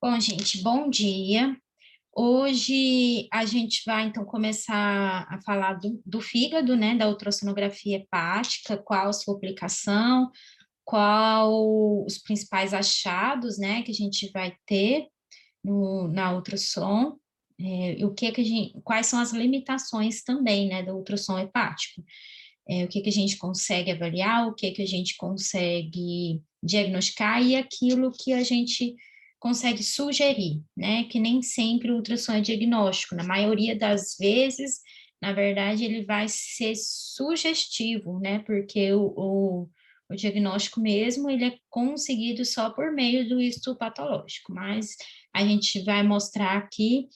Bom, gente, bom dia. Hoje a gente vai então começar a falar do fígado, né, da ultrassonografia hepática, qual a sua aplicação, qual os principais achados, né, que a gente vai ter na ultrassom, e o que que a gente, quais são as limitações também, né, do ultrassom hepático. O que que a gente consegue avaliar, o que que a gente consegue diagnosticar e aquilo que a gente consegue sugerir, né? Que nem sempre o ultrassom é diagnóstico, na maioria das vezes, na verdade, ele vai ser sugestivo, né? Porque o diagnóstico mesmo, ele é conseguido só por meio do histopatológico, mas a gente vai mostrar aqui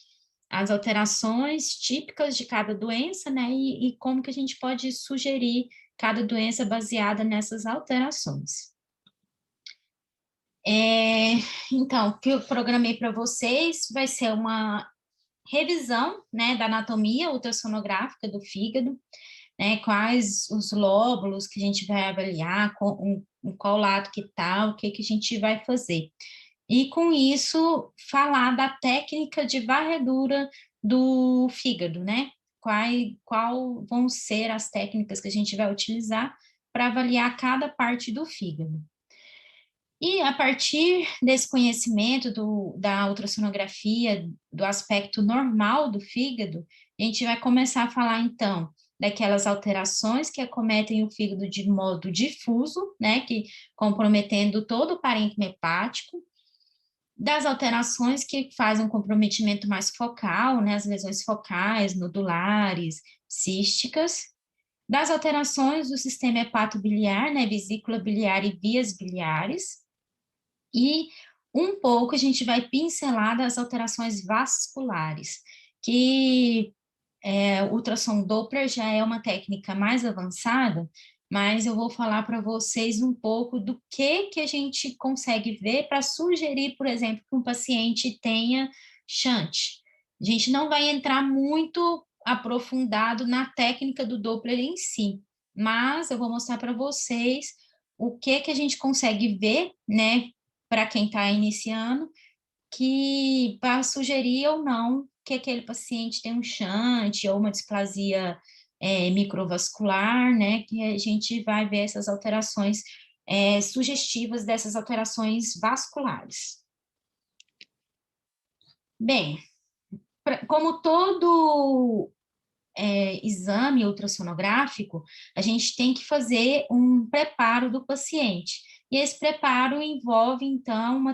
as alterações típicas de cada doença, né, e como que a gente pode sugerir cada doença baseada nessas alterações. Então, o que eu programei para vocês vai ser uma revisão, né, da anatomia ultrassonográfica do fígado, né, quais os lóbulos que a gente vai avaliar, em qual lado que tá, o que que a gente vai fazer. E com isso, falar da técnica de varredura do fígado, né? Qual vão ser as técnicas que a gente vai utilizar para avaliar cada parte do fígado. E a partir desse conhecimento da ultrassonografia, do aspecto normal do fígado, a gente vai começar a falar, então, daquelas alterações que acometem o fígado de modo difuso, né, que comprometendo todo o parênquima hepático, das alterações que fazem um comprometimento mais focal, né, as lesões focais, nodulares, císticas, das alterações do sistema hepatobiliar, né, vesícula biliar e vias biliares, e um pouco a gente vai pincelar das alterações vasculares, que o ultrassom Doppler já é uma técnica mais avançada, mas eu vou falar para vocês um pouco do que a gente consegue ver para sugerir, por exemplo, que um paciente tenha shunt. A gente não vai entrar muito aprofundado na técnica do Doppler em si, mas eu vou mostrar para vocês o que a gente consegue ver, né, para quem está iniciando, que para sugerir ou não que aquele paciente tem um shunt ou uma displasia microvascular, né, que a gente vai ver essas alterações sugestivas dessas alterações vasculares. Bem, como todo exame ultrassonográfico, a gente tem que fazer um preparo do paciente. E esse preparo envolve, então, uma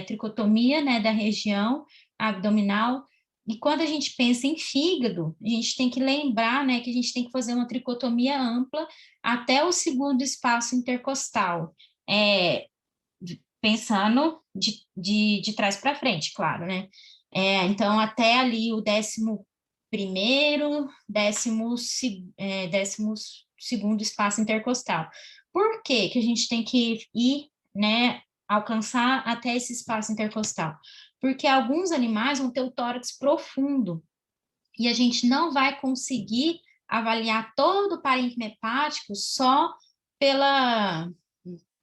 tricotomia, né, da região abdominal. E quando a gente pensa em fígado, a gente tem que lembrar, né, que a gente tem que fazer uma tricotomia ampla até o segundo espaço intercostal, pensando de trás para frente, claro, né? Então, até ali o 11º, décimo segundo espaço intercostal. Por que que a gente tem que ir, né, alcançar até esse espaço intercostal? Porque alguns animais vão ter o tórax profundo e a gente não vai conseguir avaliar todo o parênquima hepático só pela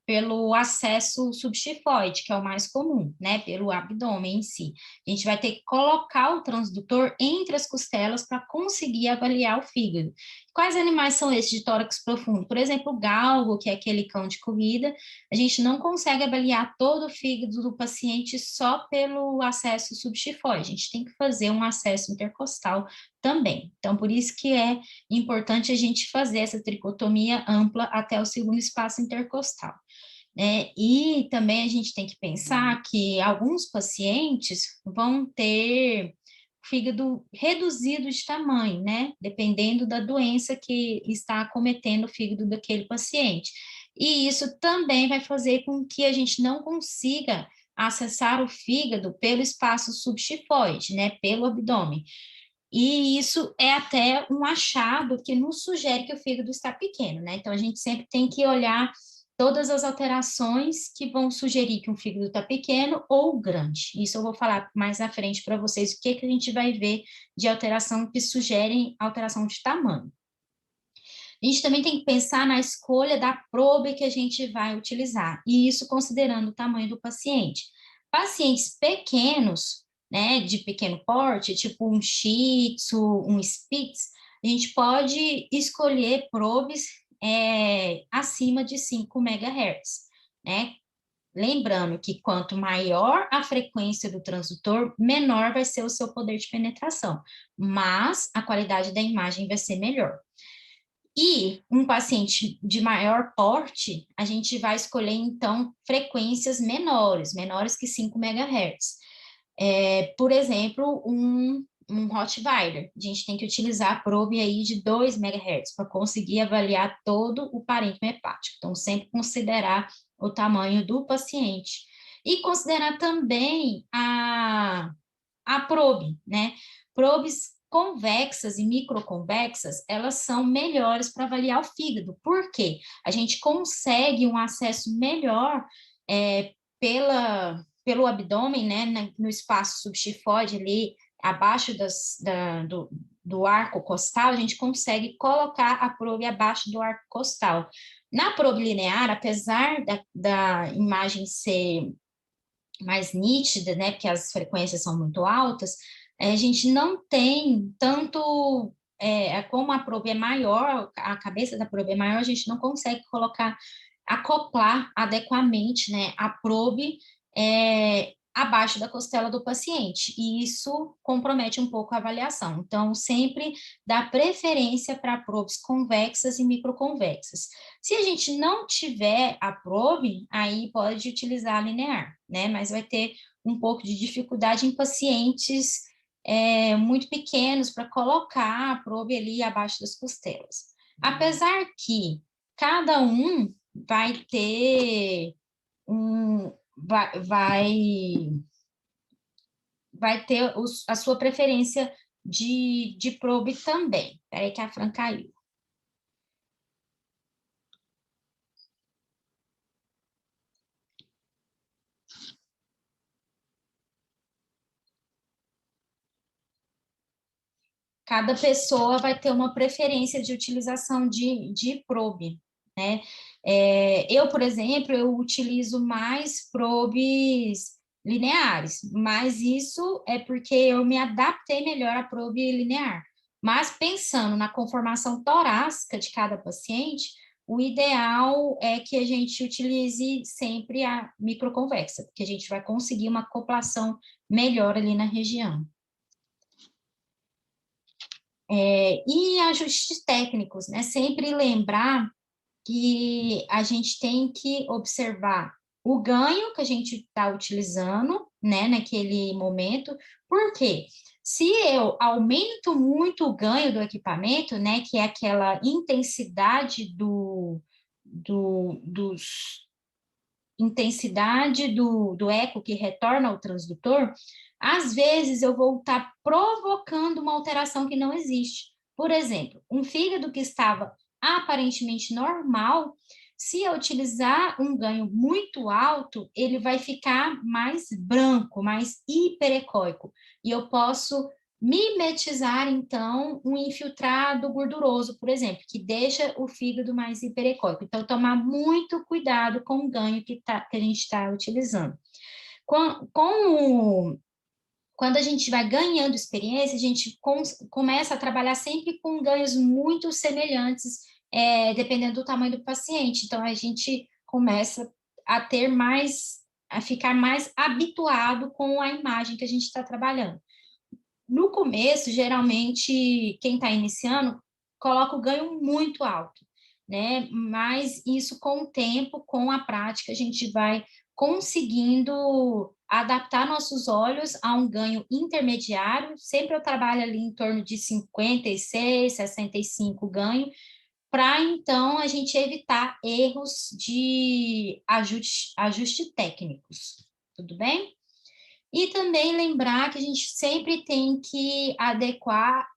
pelo acesso subxifoide, que é o mais comum, né, pelo abdômen em si. A gente vai ter que colocar o transdutor entre as costelas para conseguir avaliar o fígado. Quais animais são esses de tórax profundo? Por exemplo, o galgo, que é aquele cão de corrida, a gente não consegue avaliar todo o fígado do paciente só pelo acesso subxifoide, a gente tem que fazer um acesso intercostal também. Então, por isso que é importante a gente fazer essa tricotomia ampla até o segundo espaço intercostal. E também a gente tem que pensar que alguns pacientes vão ter fígado reduzido de tamanho, né? Dependendo da doença que está acometendo o fígado daquele paciente. E isso também vai fazer com que a gente não consiga acessar o fígado pelo espaço subxifoide, né? Pelo abdômen. E isso é até um achado que nos sugere que o fígado está pequeno, né? Então a gente sempre tem que olhar todas as alterações que vão sugerir que um fígado está pequeno ou grande. Isso eu vou falar mais à frente para vocês, o que que a gente vai ver de alteração que sugerem alteração de tamanho. A gente também tem que pensar na escolha da probe que a gente vai utilizar, e isso considerando o tamanho do paciente. Pacientes pequenos, né, de pequeno porte, tipo um Shih Tzu, um Spitz, a gente pode escolher probes acima de 5 MHz, né? Lembrando que quanto maior a frequência do transdutor, menor vai ser o seu poder de penetração, mas a qualidade da imagem vai ser melhor. E um paciente de maior porte, a gente vai escolher, então, frequências menores que 5 MHz. Por exemplo, um Rottweiler, a gente tem que utilizar a probe aí de 2 MHz para conseguir avaliar todo o parênquima hepático. Então, sempre considerar o tamanho do paciente. E considerar também a probe, né? Probes convexas e microconvexas, elas são melhores para avaliar o fígado. Por quê? A gente consegue um acesso melhor pelo abdômen, né, no espaço subxifoide ali, abaixo do arco costal, a gente consegue colocar a probe abaixo do arco costal. Na probe linear, apesar da imagem ser mais nítida, né, porque as frequências são muito altas, a gente não tem tanto, como a probe é maior, a cabeça da probe é maior, a gente não consegue acoplar adequadamente, né, a probe abaixo da costela do paciente, e isso compromete um pouco a avaliação. Então, sempre dá preferência para probes convexas e microconvexas. Se a gente não tiver a probe, aí pode utilizar a linear, né? Mas vai ter um pouco de dificuldade em pacientes muito pequenos para colocar a probe ali abaixo das costelas. Apesar que cada um vai ter um, vai ter a sua preferência de probe também. Peraí que a Fran caiu. Cada pessoa vai ter uma preferência de utilização de probe, né? Eu, por exemplo, eu utilizo mais probes lineares, mas isso é porque eu me adaptei melhor à probe linear. Mas pensando na conformação torácica de cada paciente, o ideal é que a gente utilize sempre a microconvexa, porque a gente vai conseguir uma acoplação melhor ali na região. E ajustes técnicos, né? Sempre lembrar que a gente tem que observar o ganho que a gente está utilizando, né, naquele momento, porque se eu aumento muito o ganho do equipamento, né, que é aquela intensidade do eco que retorna ao transdutor, às vezes eu vou estar provocando uma alteração que não existe. Por exemplo, um fígado que estava aparentemente normal, se eu utilizar um ganho muito alto, ele vai ficar mais branco, mais hiperecóico. E eu posso mimetizar, então, um infiltrado gorduroso, por exemplo, que deixa o fígado mais hiperecóico. Então, tomar muito cuidado com o ganho que a gente está utilizando. Quando a gente vai ganhando experiência, a gente começa a trabalhar sempre com ganhos muito semelhantes, dependendo do tamanho do paciente. Então, a gente começa a ficar mais habituado com a imagem que a gente está trabalhando. No começo, geralmente, quem está iniciando coloca o ganho muito alto, né? Mas isso, com o tempo, com a prática, a gente vai conseguindo adaptar nossos olhos a um ganho intermediário. Sempre eu trabalho ali em torno de 56, 65 ganho, para então a gente evitar erros de ajuste técnicos. Tudo bem? E também lembrar que a gente sempre tem que adequar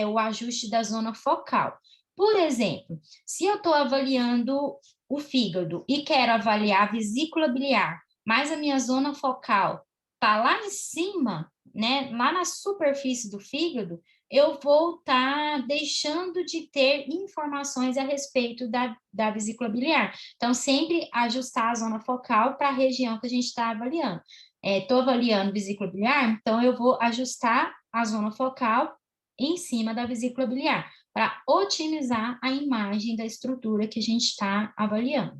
o ajuste da zona focal. Por exemplo, se eu estou avaliando o fígado e quero avaliar a vesícula biliar, mas a minha zona focal está lá em cima, né, lá na superfície do fígado, eu vou estar deixando de ter informações a respeito da vesícula biliar. Então, sempre ajustar a zona focal para a região que a gente está avaliando. Estou avaliando vesícula biliar, então eu vou ajustar a zona focal em cima da vesícula biliar, para otimizar a imagem da estrutura que a gente está avaliando.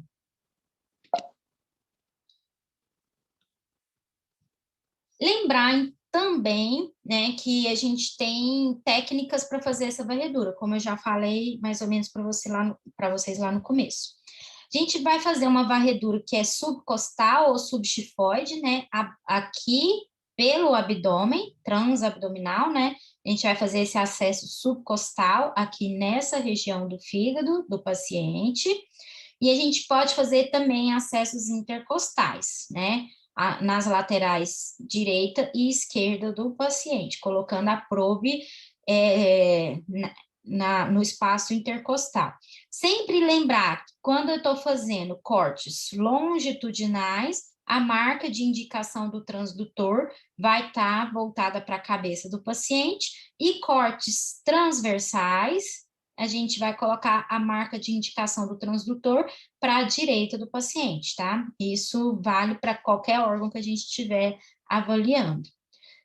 Lembrar também, né, que a gente tem técnicas para fazer essa varredura, como eu já falei mais ou menos para vocês lá no começo. A gente vai fazer uma varredura que é subcostal ou subxifoide, né, aqui pelo abdômen, transabdominal, né, a gente vai fazer esse acesso subcostal aqui nessa região do fígado do paciente, e a gente pode fazer também acessos intercostais, né, nas laterais direita e esquerda do paciente, colocando a probe no espaço intercostal. Sempre lembrar que quando eu estou fazendo cortes longitudinais, a marca de indicação do transdutor vai estar voltada para a cabeça do paciente, e cortes transversais, a gente vai colocar a marca de indicação do transdutor para a direita do paciente, tá? Isso vale para qualquer órgão que a gente estiver avaliando.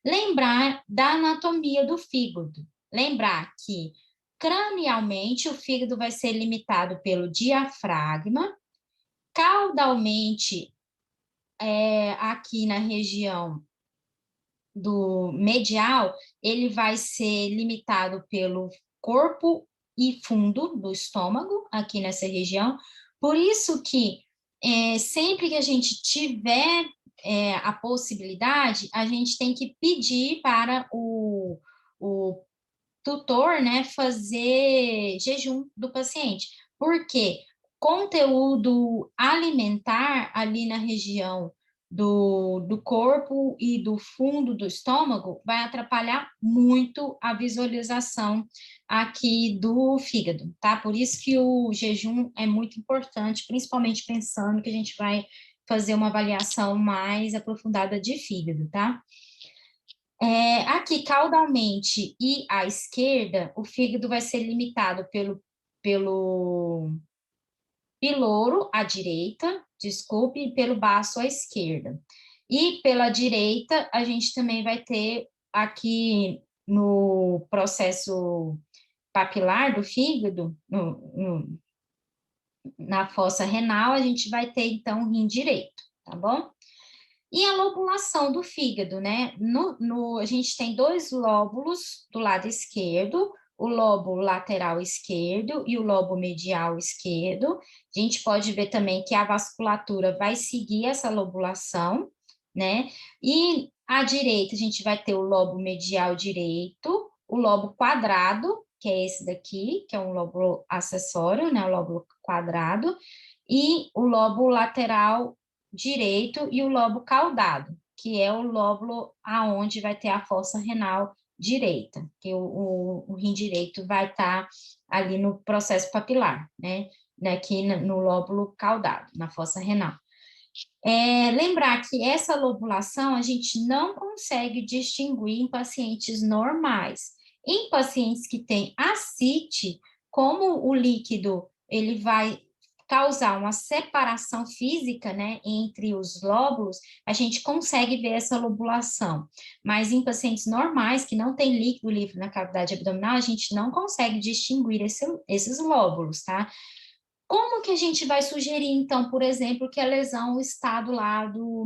Lembrar da anatomia do fígado. Lembrar que cranialmente o fígado vai ser limitado pelo diafragma, caudalmente aqui na região do medial, ele vai ser limitado pelo corpo e fundo do estômago, aqui nessa região. Por isso que sempre que a gente tiver a possibilidade, a gente tem que pedir para o tutor, né, fazer jejum do paciente. Por quê? Conteúdo alimentar ali na região do corpo e do fundo do estômago vai atrapalhar muito a visualização aqui do fígado, tá? Por isso que o jejum é muito importante, principalmente pensando que a gente vai fazer uma avaliação mais aprofundada de fígado, tá? Aqui, caudalmente e à esquerda, o fígado vai ser limitado pelo piloro à direita, desculpe, e pelo baço à esquerda. E pela direita, a gente também vai ter aqui no processo papilar do fígado, na fossa renal, a gente vai ter, então, o rim direito, tá bom? E a lobulação do fígado, né? A gente tem dois lóbulos do lado esquerdo, o lobo lateral esquerdo e o lobo medial esquerdo. A gente pode ver também que a vasculatura vai seguir essa lobulação, né? E à direita a gente vai ter o lobo medial direito, o lobo quadrado, que é esse daqui, que é um lóbulo acessório, né? O lóbulo quadrado, e o lobo lateral direito e o lobo caudado, que é o lóbulo aonde vai ter a fossa renal direita, que o rim direito vai estar ali no processo papilar, né? Aqui no lóbulo caudado, na fossa renal. Lembrar que essa lobulação a gente não consegue distinguir em pacientes normais. Em pacientes que têm ascite, como o líquido ele vai causar uma separação física, né, entre os lóbulos, a gente consegue ver essa lobulação. Mas em normais, que não tem líquido livre na cavidade abdominal, a gente não consegue distinguir esses lóbulos, tá? Como que a gente vai sugerir, então, por exemplo, que a lesão está do lado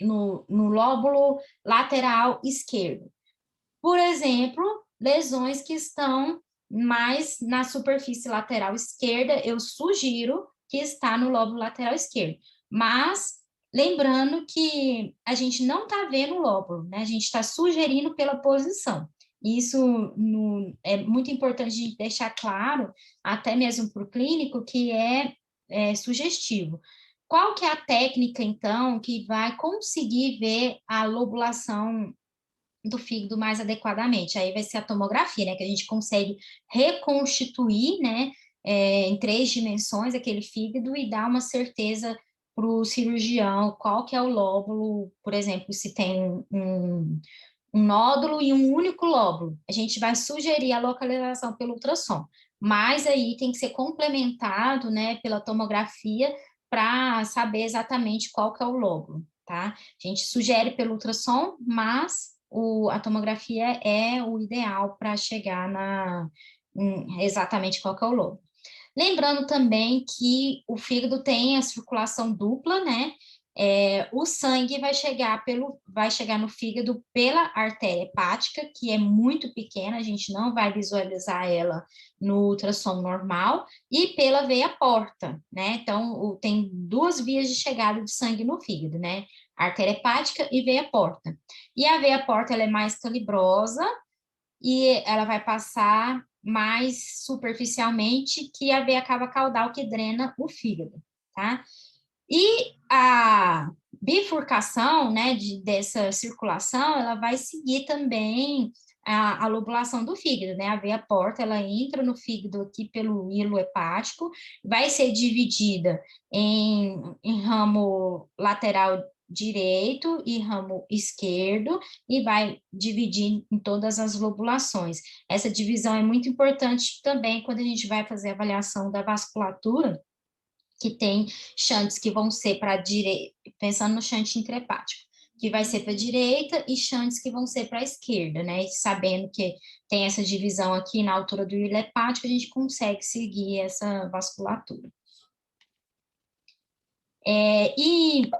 no lóbulo lateral esquerdo? Por exemplo, lesões que estão mais na superfície lateral esquerda, eu sugiro que está no lóbulo lateral esquerdo. Mas, lembrando que a gente não está vendo o lóbulo, né? A gente está sugerindo pela posição. Isso é muito importante a gente deixar claro, até mesmo para o clínico, que é sugestivo. Qual que é a técnica, então, que vai conseguir ver a lobulação do fígado mais adequadamente? Aí vai ser a tomografia, né, que a gente consegue reconstituir, né, em 3 dimensões aquele fígado e dar uma certeza para o cirurgião qual que é o lóbulo, por exemplo, se tem um nódulo e um único lóbulo. A gente vai sugerir a localização pelo ultrassom, mas aí tem que ser complementado, né, pela tomografia para saber exatamente qual que é o lóbulo, tá? A gente sugere pelo ultrassom, mas a tomografia é o ideal para chegar exatamente qual que é o lóbulo. Lembrando também que o fígado tem a circulação dupla, né? O sangue vai chegar no fígado pela artéria hepática, que é muito pequena, a gente não vai visualizar ela no ultrassom normal, e pela veia porta, né? Então, tem duas vias de chegada de sangue no fígado, né? Artéria hepática e veia porta. E a veia porta, ela é mais calibrosa, e ela vai passar mais superficialmente que a veia cava caudal que drena o fígado, tá? E a bifurcação, né, dessa circulação, ela vai seguir também a lobulação do fígado, né? A veia porta, ela entra no fígado aqui pelo hilo hepático, vai ser dividida em ramo lateral direito e ramo esquerdo, e vai dividir em todas as lobulações. Essa divisão é muito importante também quando a gente vai fazer a avaliação da vasculatura, que tem shunts que vão ser para a direita, pensando no shunt intrahepático, que vai ser para a direita, e shunts que vão ser para a esquerda, né? E sabendo que tem essa divisão aqui na altura do hilo hepático, a gente consegue seguir essa vasculatura. E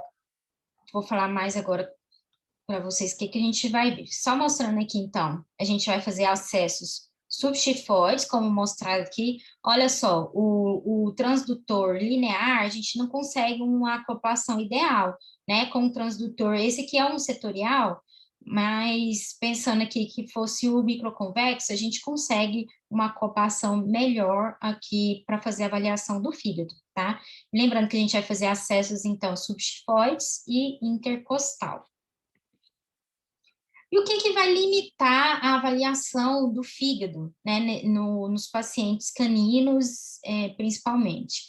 vou falar mais agora para vocês o que a gente vai ver. Só mostrando aqui, então, a gente vai fazer acessos subxifoides, como mostrado aqui. Olha só, o transdutor linear, a gente não consegue uma acoplação ideal, né, com o transdutor. Esse aqui é um setorial, mas pensando aqui que fosse o microconvexo, a gente consegue uma acoplação melhor aqui para fazer a avaliação do fígado, tá? Lembrando que a gente vai fazer acessos, então, subxifoides e intercostal. E o que vai limitar a avaliação do fígado, né, nos pacientes caninos, principalmente?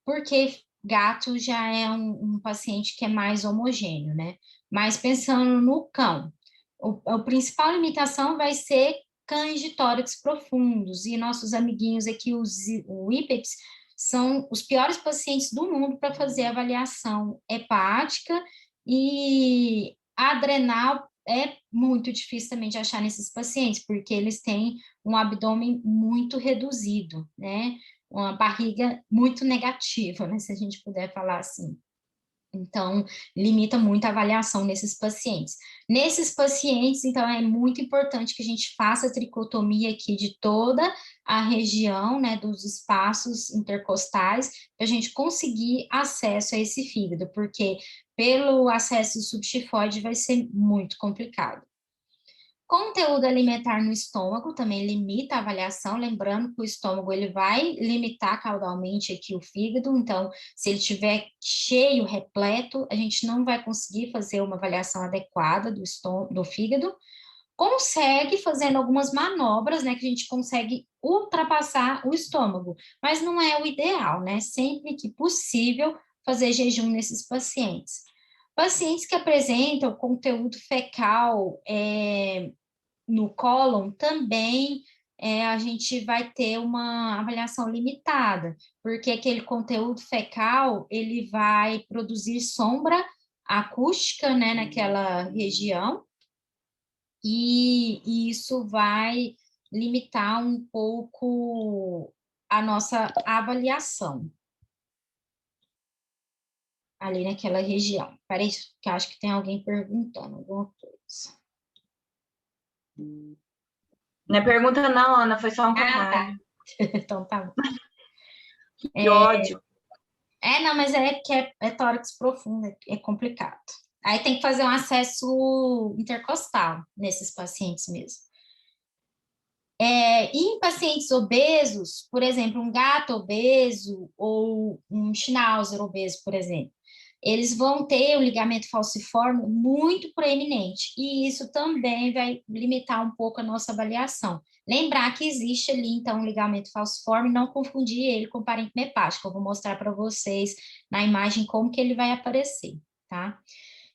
Porque gato já é um paciente que é mais homogêneo, né? Mas pensando no cão, a principal limitação vai ser cães de tórax profundos, e nossos amiguinhos aqui, os whippets, são os piores pacientes do mundo para fazer avaliação hepática, e adrenal é muito difícil também de achar nesses pacientes, porque eles têm um abdômen muito reduzido, né? Uma barriga muito negativa, né? Se a gente puder falar assim. Então, limita muito a avaliação nesses pacientes. Nesses pacientes, então, é muito importante que a gente faça a tricotomia aqui de toda a região, né, dos espaços intercostais, para a gente conseguir acesso a esse fígado, porque pelo acesso subxifoide vai ser muito complicado. Conteúdo alimentar no estômago também limita a avaliação, lembrando que o estômago ele vai limitar caudalmente aqui o fígado, então se ele estiver cheio, repleto, a gente não vai conseguir fazer uma avaliação adequada do fígado. Consegue fazendo algumas manobras, né, que a gente consegue ultrapassar o estômago, mas não é o ideal, né, sempre que possível fazer jejum nesses pacientes. Pacientes que apresentam conteúdo fecal no cólon também, a gente vai ter uma avaliação limitada, porque aquele conteúdo fecal, ele vai produzir sombra acústica, né, naquela região, e isso vai limitar um pouco a nossa avaliação ali naquela região. Parece que acho que tem alguém perguntando alguma coisa. Não é pergunta não, Ana, foi só um comentário. Tá. Então tá bom. Que ódio. Não, mas é que é tórax profundo, é complicado. Aí tem que fazer um acesso intercostal nesses pacientes mesmo. E em pacientes obesos, por exemplo, um gato obeso ou um schnauzer obeso, por exemplo, eles vão ter o ligamento falciforme muito proeminente, e isso também vai limitar um pouco a nossa avaliação. Lembrar que existe ali, então, um ligamento falciforme, não confundir ele com parênquima hepática. Eu vou mostrar para vocês na imagem como que ele vai aparecer, tá?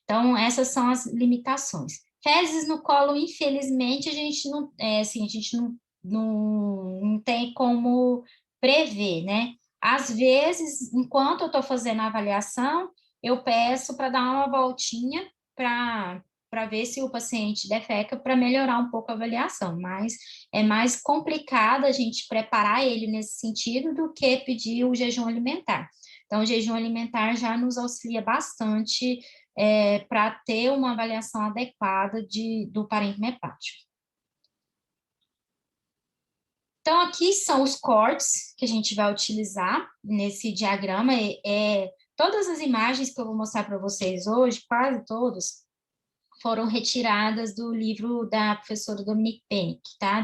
Então, essas são as limitações. Fezes no colo, infelizmente, a gente não, assim, a gente não tem como prever, né? Às vezes, enquanto eu estou fazendo a avaliação, eu peço para dar uma voltinha para ver se o paciente defeca para melhorar um pouco a avaliação, mas é mais complicado a gente preparar ele nesse sentido do que pedir o jejum alimentar. Então, o jejum alimentar já nos auxilia bastante para ter uma avaliação adequada do parênquima hepático. Então, aqui são os cortes que a gente vai utilizar nesse diagrama. Todas as imagens que eu vou mostrar para vocês hoje, quase todas, foram retiradas do livro da professora Dominique Pennick, tá?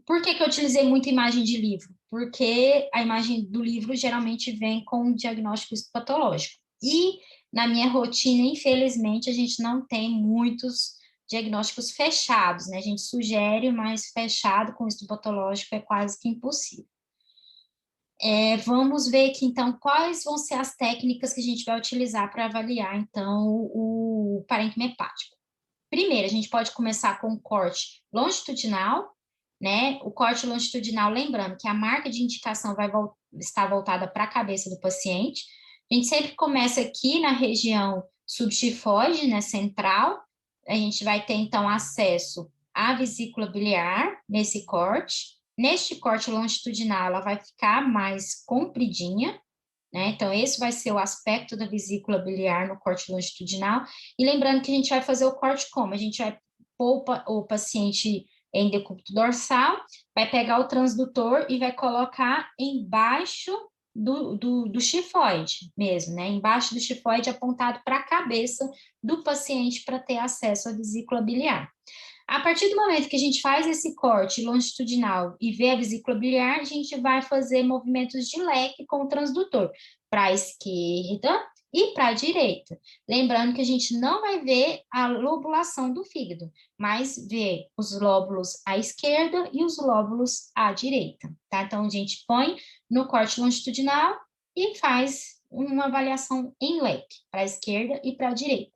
Por que que eu utilizei muita imagem de livro? Porque a imagem do livro geralmente vem com um diagnóstico patológico. E na minha rotina, infelizmente, a gente não tem muitos diagnósticos fechados, né? A gente sugere, mas fechado com estudo patológico é quase que impossível. Vamos ver aqui, então, quais vão ser as técnicas que a gente vai utilizar para avaliar, então, o parênquima hepático. Primeiro, a gente pode começar com o corte longitudinal, né? O corte longitudinal, lembrando que a marca de indicação vai estar voltada para a cabeça do paciente. A gente sempre começa aqui na região subtifoide, né, central. A gente vai ter, então, acesso à vesícula biliar nesse corte. Neste corte longitudinal, ela vai ficar mais compridinha, né? Então, esse vai ser o aspecto da vesícula biliar no corte longitudinal. E lembrando que a gente vai fazer o corte como? A gente vai pôr o paciente em decúbito dorsal, vai pegar o transdutor e vai colocar embaixo do chifoide mesmo, né? Embaixo do chifoide apontado para a cabeça do paciente para ter acesso à vesícula biliar. A partir do momento que a gente faz esse corte longitudinal e vê a vesícula biliar, a gente vai fazer movimentos de leque com o transdutor para a esquerda e para a direita. Lembrando que a gente não vai ver a lobulação do fígado, mas vê os lóbulos à esquerda e os lóbulos à direita, tá? Então, a gente põe no corte longitudinal e faz uma avaliação em leque, para a esquerda e para a direita.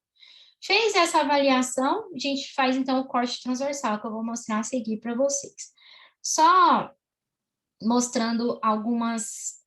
Fez essa avaliação, a gente faz então o corte transversal, que eu vou mostrar a seguir para vocês. Só mostrando algumas,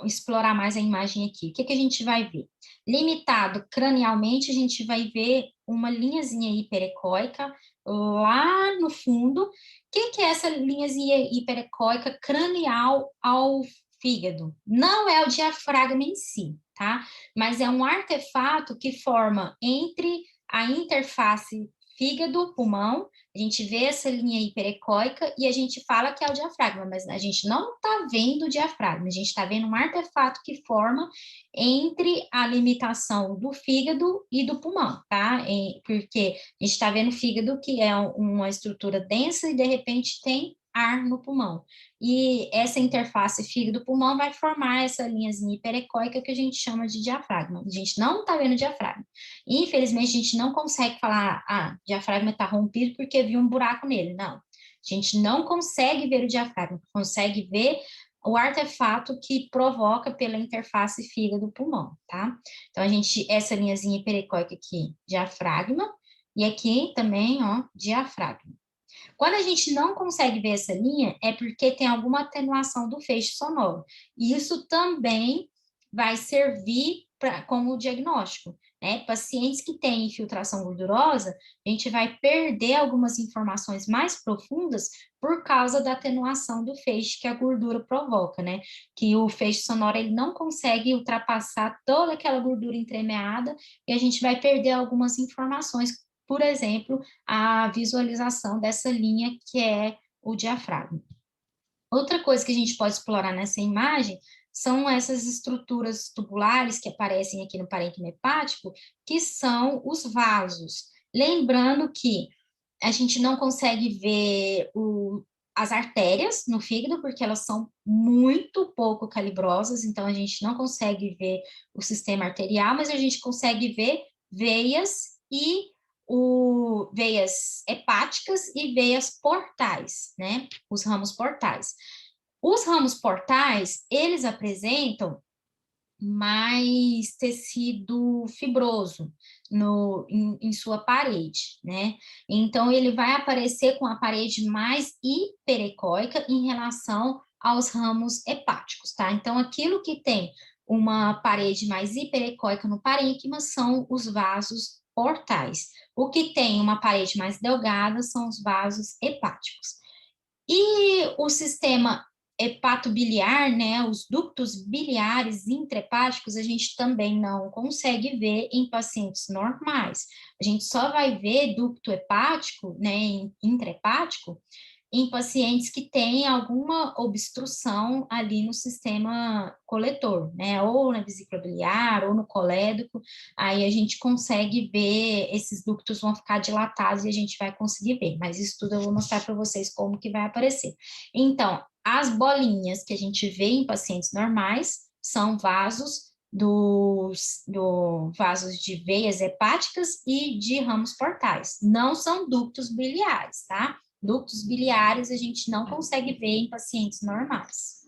explorar mais a imagem aqui. O que que a gente vai ver? Limitado cranialmente, a gente vai ver uma linhazinha hiperecóica lá no fundo. O que que é essa linhazinha hiperecóica cranial ao fígado? Não é o diafragma em si, tá? Mas é um artefato que forma entre a interface fígado-pulmão. A gente vê essa linha hiperecóica e a gente fala que é o diafragma, mas a gente não está vendo o diafragma, a gente está vendo um artefato que forma entre a limitação do fígado e do pulmão, tá? Porque a gente está vendo o fígado, que é uma estrutura densa, e de repente tem ar no pulmão. E essa interface fígado-pulmão vai formar essa linhazinha hiperecóica que a gente chama de diafragma. A gente não está vendo o diafragma. Infelizmente, a gente não consegue falar, o diafragma está rompido porque viu um buraco nele. Não. A gente não consegue ver o diafragma, consegue ver o artefato que provoca pela interface fígado-pulmão, tá? Então, essa linhazinha hiperecóica aqui, diafragma, e aqui também, ó, diafragma. Quando a gente não consegue ver essa linha, é porque tem alguma atenuação do feixe sonoro. E isso também vai servir como diagnóstico, né? Pacientes que têm infiltração gordurosa, a gente vai perder algumas informações mais profundas por causa da atenuação do feixe que a gordura provoca, né? Que o feixe sonoro ele não consegue ultrapassar toda aquela gordura entremeada e a gente vai perder algumas informações, por exemplo, a visualização dessa linha que é o diafragma. Outra coisa que a gente pode explorar nessa imagem são essas estruturas tubulares que aparecem aqui no parênquima hepático, que são os vasos. Lembrando que a gente não consegue ver as artérias no fígado, porque elas são muito pouco calibrosas, então a gente não consegue ver o sistema arterial, mas a gente consegue ver veias e veias hepáticas e veias portais, né? Os ramos portais. Os ramos portais, eles apresentam mais tecido fibroso em sua parede, né? Então, ele vai aparecer com a parede mais hiperecóica em relação aos ramos hepáticos, tá? Então, aquilo que tem uma parede mais hiperecóica no parênquima são os vasos portais. O que tem uma parede mais delgada são os vasos hepáticos. E o sistema hepatobiliar, né, os ductos biliares intrahepáticos, a gente também não consegue ver em pacientes normais. A gente só vai ver ducto hepático, né, intrahepático, em pacientes que têm alguma obstrução ali no sistema coletor, né, ou na vesícula biliar, ou no colédoco, aí a gente consegue ver, esses ductos vão ficar dilatados e a gente vai conseguir ver, mas isso tudo eu vou mostrar para vocês como que vai aparecer. Então, as bolinhas que a gente vê em pacientes normais são vasos vasos de veias hepáticas e de ramos portais, não são ductos biliares, tá? Ductos biliares a gente não consegue ver em pacientes normais.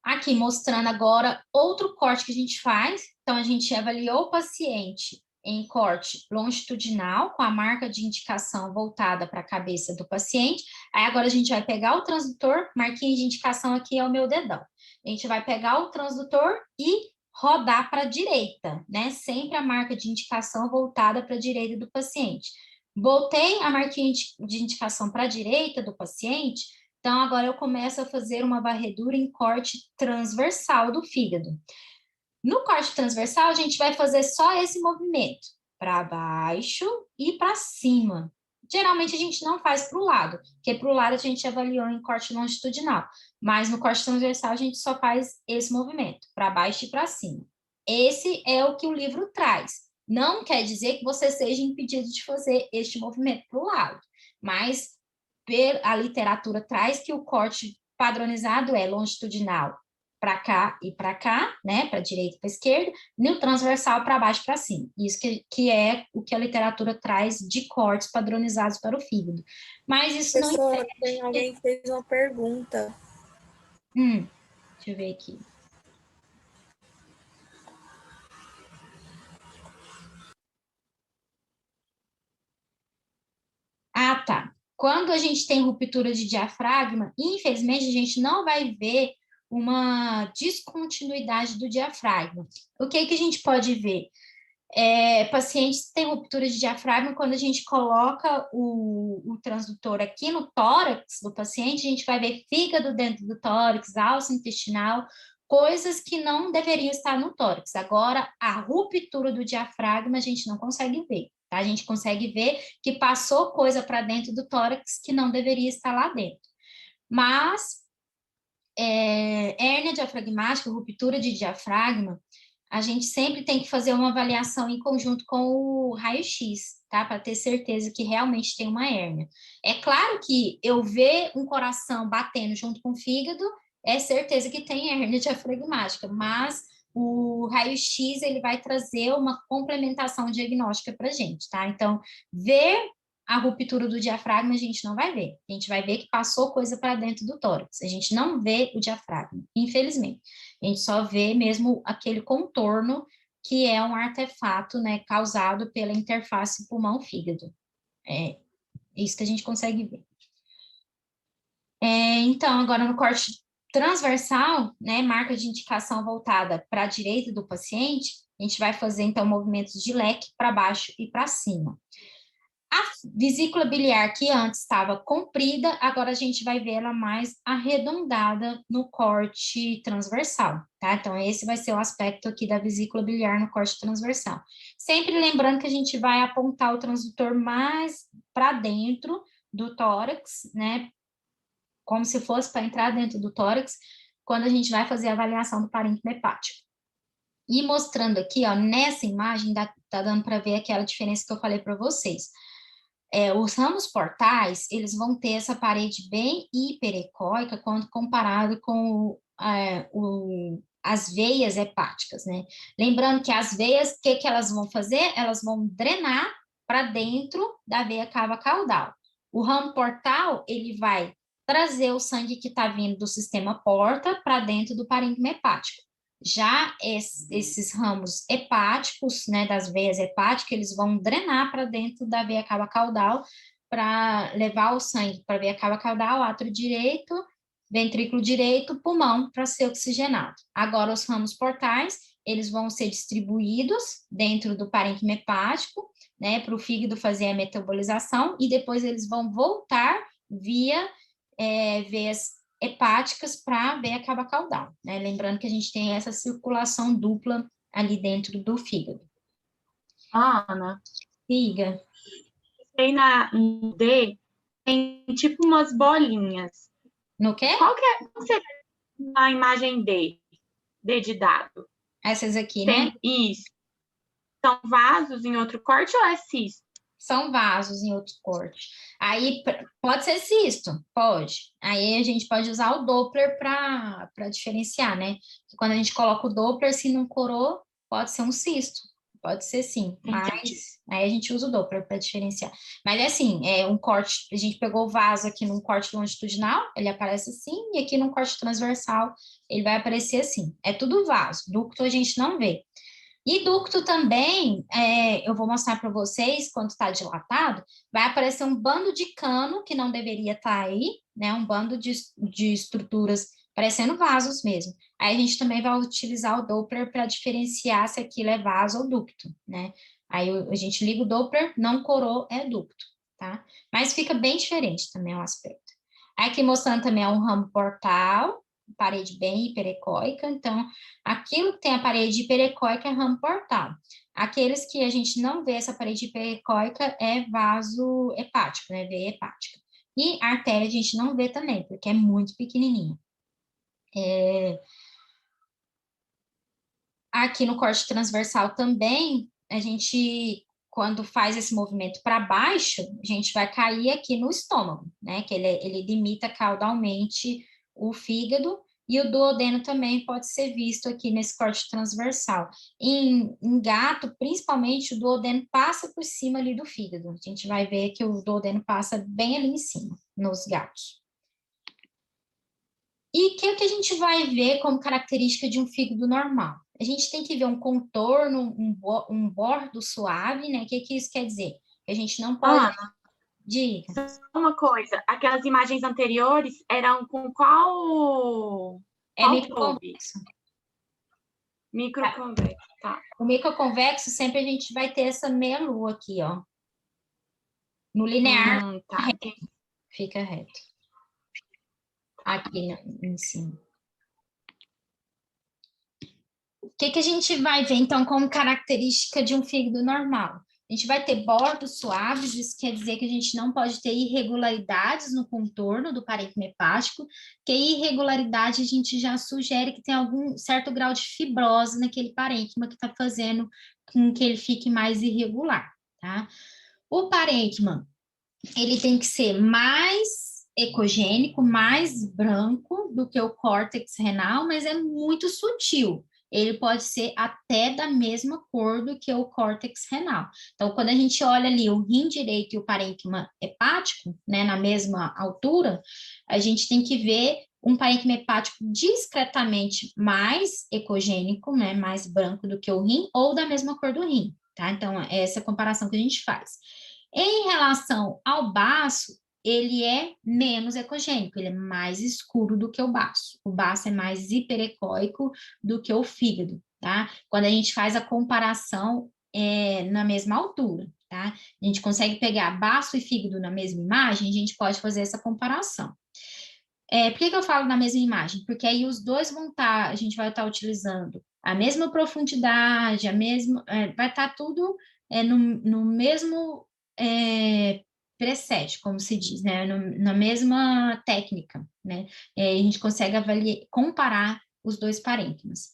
Aqui mostrando agora outro corte que a gente faz. Então, a gente avaliou o paciente em corte longitudinal, com a marca de indicação voltada para a cabeça do paciente. Aí agora a gente vai pegar o transdutor, marquinha de indicação aqui é o meu dedão. A gente vai pegar o transdutor e rodar para a direita, né? Sempre a marca de indicação voltada para a direita do paciente. Voltei a marquinha de indicação para a direita do paciente, então agora eu começo a fazer uma varredura em corte transversal do fígado. No corte transversal, a gente vai fazer só esse movimento, para baixo e para cima. Geralmente a gente não faz para o lado, porque para o lado a gente avaliou em corte longitudinal, mas no corte transversal a gente só faz esse movimento, para baixo e para cima. Esse é o que o livro traz. Não quer dizer que você seja impedido de fazer este movimento para o lado, mas a literatura traz que o corte padronizado é longitudinal para cá e para cá, né, para direita e para esquerda, e o transversal para baixo e para cima. Isso que é o que a literatura traz de cortes padronizados para o fígado. Mas isso não Professora, tem alguém que fez uma pergunta. Deixa eu ver aqui. Ah, tá. Quando a gente tem ruptura de diafragma, infelizmente a gente não vai ver uma descontinuidade do diafragma. O que a gente pode ver? Pacientes têm ruptura de diafragma, quando a gente coloca o transdutor aqui no tórax do paciente, a gente vai ver fígado dentro do tórax, alça intestinal, coisas que não deveriam estar no tórax. Agora, a ruptura do diafragma a gente não consegue ver, tá? A gente consegue ver que passou coisa para dentro do tórax que não deveria estar lá dentro. Mas, hérnia diafragmática, ruptura de diafragma, a gente sempre tem que fazer uma avaliação em conjunto com o raio-x, tá? Para ter certeza que realmente tem uma hérnia. É claro que eu ver um coração batendo junto com o fígado, é certeza que tem hérnia diafragmática, mas o raio-x, ele vai trazer uma complementação diagnóstica para a gente, tá? Então, ver a ruptura do diafragma a gente não vai ver. A gente vai ver que passou coisa para dentro do tórax. A gente não vê o diafragma, infelizmente. A gente só vê mesmo aquele contorno que é um artefato, né, causado pela interface pulmão-fígado. É isso que a gente consegue ver. Então, agora no corte transversal, né, marca de indicação voltada para a direita do paciente, a gente vai fazer, então, movimentos de leque para baixo e para cima. A vesícula biliar, que antes estava comprida, agora a gente vai ver ela mais arredondada no corte transversal, tá? Então, esse vai ser o aspecto aqui da vesícula biliar no corte transversal. Sempre lembrando que a gente vai apontar o transdutor mais para dentro do tórax, né? Como se fosse para entrar dentro do tórax, quando a gente vai fazer a avaliação do parênquima hepático. E mostrando aqui, ó, nessa imagem, tá dando para ver aquela diferença que eu falei para vocês. Os ramos portais, eles vão ter essa parede bem hiperecóica quando comparado com as veias hepáticas, né? Lembrando que as veias, o que elas vão fazer? Elas vão drenar para dentro da veia cava caudal. O ramo portal, ele vai trazer o sangue que está vindo do sistema porta para dentro do parênquima hepático. Já esses ramos hepáticos, né, das veias hepáticas, eles vão drenar para dentro da veia cava caudal para levar o sangue para a veia cava caudal, átrio direito, ventrículo direito, pulmão para ser oxigenado. Agora, os ramos portais, eles vão ser distribuídos dentro do parênquima hepático, né, para o fígado fazer a metabolização, e depois eles vão voltar via veias hepáticas para a veia cava caudal, né? Lembrando que a gente tem essa circulação dupla ali dentro do fígado. Ana, Siga. tem no D, tem tipo umas bolinhas. No quê? Qual seria a imagem D? D de dado. Essas aqui, Tem né? isso. São vasos em outro corte ou é cisto? São vasos em outro corte. Aí pode ser cisto, pode. Aí a gente pode usar o Doppler para diferenciar, né? Quando a gente coloca o Doppler, se não corou, pode ser um cisto. Pode ser sim, mas aí a gente usa o Doppler para diferenciar. Mas é assim, é um corte, a gente pegou o vaso aqui num corte longitudinal, ele aparece assim, e aqui num corte transversal, ele vai aparecer assim. É tudo vaso, ducto a gente não vê. E ducto também, eu vou mostrar para vocês, quando está dilatado, vai aparecer um bando de cano que não deveria estar aí, né? Um bando de estruturas parecendo vasos mesmo. Aí a gente também vai utilizar o Doppler para diferenciar se aquilo é vaso ou ducto, né? Aí a gente liga o Doppler, não corou, é ducto, tá? Mas fica bem diferente também o aspecto. Aqui mostrando também é um ramo portal, parede bem hiperecóica, então aquilo que tem a parede hiperecóica é ramo portal. Aqueles que a gente não vê essa parede hiperecóica é vaso hepático, né, veia hepática. E artéria a gente não vê também, porque é muito pequenininha. Aqui no corte transversal também, a gente, quando faz esse movimento para baixo, a gente vai cair aqui no estômago, né, que ele limita caudalmente o fígado, e o duodeno também pode ser visto aqui nesse corte transversal. Em gato, principalmente, o duodeno passa por cima ali do fígado. A gente vai ver que o duodeno passa bem ali em cima, nos gatos. E o que a gente vai ver como característica de um fígado normal? A gente tem que ver um contorno, um bordo suave, né? O que isso quer dizer? Que a gente não pode... Ana, Diga. uma coisa, aquelas imagens anteriores eram com qual tube? Microconvexo. Microconvexo, tá. O microconvexo, sempre a gente vai ter essa meia-lua aqui, ó. No linear, Tá. fica reto. Aqui em cima. O que a gente vai ver, então, como característica de um fígado normal? A gente vai ter bordos suaves, isso quer dizer que a gente não pode ter irregularidades no contorno do parênquima hepático, que irregularidade a gente já sugere que tem algum certo grau de fibrose naquele parênquima que está fazendo com que ele fique mais irregular, tá? O parênquima, ele tem que ser mais ecogênico, mais branco do que o córtex renal, mas é muito sutil. Ele pode ser até da mesma cor do que o córtex renal. Então, quando a gente olha ali o rim direito e o parênquima hepático, né, na mesma altura, a gente tem que ver um parênquima hepático discretamente mais ecogênico, né, mais branco do que o rim, ou da mesma cor do rim, tá? Então, é essa comparação que a gente faz. Em relação ao baço, ele é menos ecogênico, ele é mais escuro do que o baço. O baço é mais hiperecóico do que o fígado, tá? Quando a gente faz a comparação na mesma altura, tá? A gente consegue pegar baço e fígado na mesma imagem, a gente pode fazer essa comparação. Por que eu falo na mesma imagem? Porque aí os dois vão estar, a gente vai estar utilizando a mesma profundidade, vai estar tudo no mesmo preset, como se diz, né? Na mesma técnica, né? A gente consegue comparar os dois parênquimas.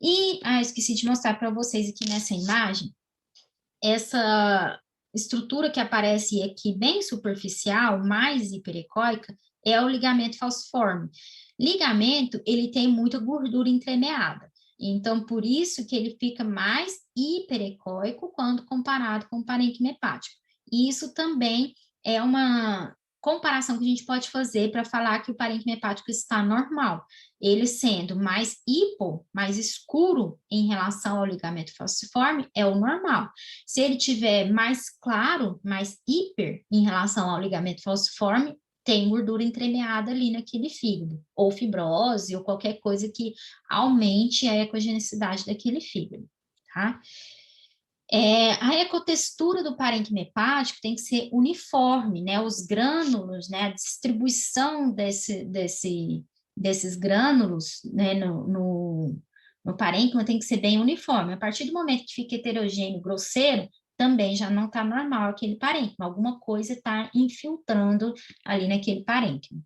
E, esqueci de mostrar para vocês aqui nessa imagem, essa estrutura que aparece aqui bem superficial, mais hiperecóica, é o ligamento falciforme. Ligamento, ele tem muita gordura entremeada. Então, por isso que ele fica mais hiperecóico quando comparado com o parênquima hepático. E isso também é uma comparação que a gente pode fazer para falar que o parênquima hepático está normal. Ele sendo mais mais escuro em relação ao ligamento falciforme, é o normal. Se ele tiver mais claro, mais hiper em relação ao ligamento falciforme, tem gordura entremeada ali naquele fígado, ou fibrose, ou qualquer coisa que aumente a ecogenicidade daquele fígado, tá? A ecotextura do parênquima hepático tem que ser uniforme, né? Os grânulos, né? A distribuição desses grânulos, né? No parênquima tem que ser bem uniforme. A partir do momento que fica heterogêneo, grosseiro, também já não está normal aquele parênquima. Alguma coisa está infiltrando ali naquele parênquima.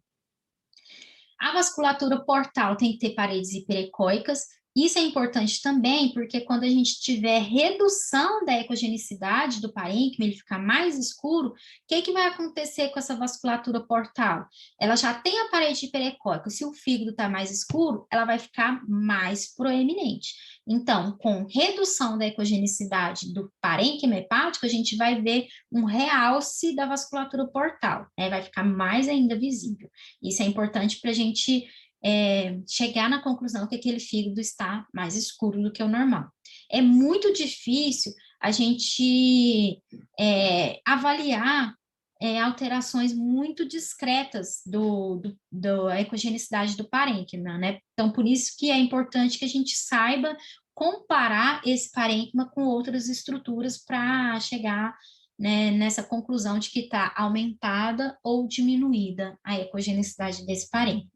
A vasculatura portal tem que ter paredes hiperecóicas. Isso é importante também, porque quando a gente tiver redução da ecogenicidade do parênquima, ele ficar mais escuro, o que vai acontecer com essa vasculatura portal? Ela já tem a parede hiperecóica. Se o fígado está mais escuro, ela vai ficar mais proeminente. Então, com redução da ecogenicidade do parênquima hepático, a gente vai ver um realce da vasculatura portal, né? Vai ficar mais ainda visível. Isso é importante para a gente chegar na conclusão que aquele fígado está mais escuro do que o normal. É muito difícil a gente avaliar alterações muito discretas da ecogenicidade do parênquima, né? Então, por isso que é importante que a gente saiba comparar esse parênquima com outras estruturas para chegar, né, nessa conclusão de que está aumentada ou diminuída a ecogenicidade desse parênquima.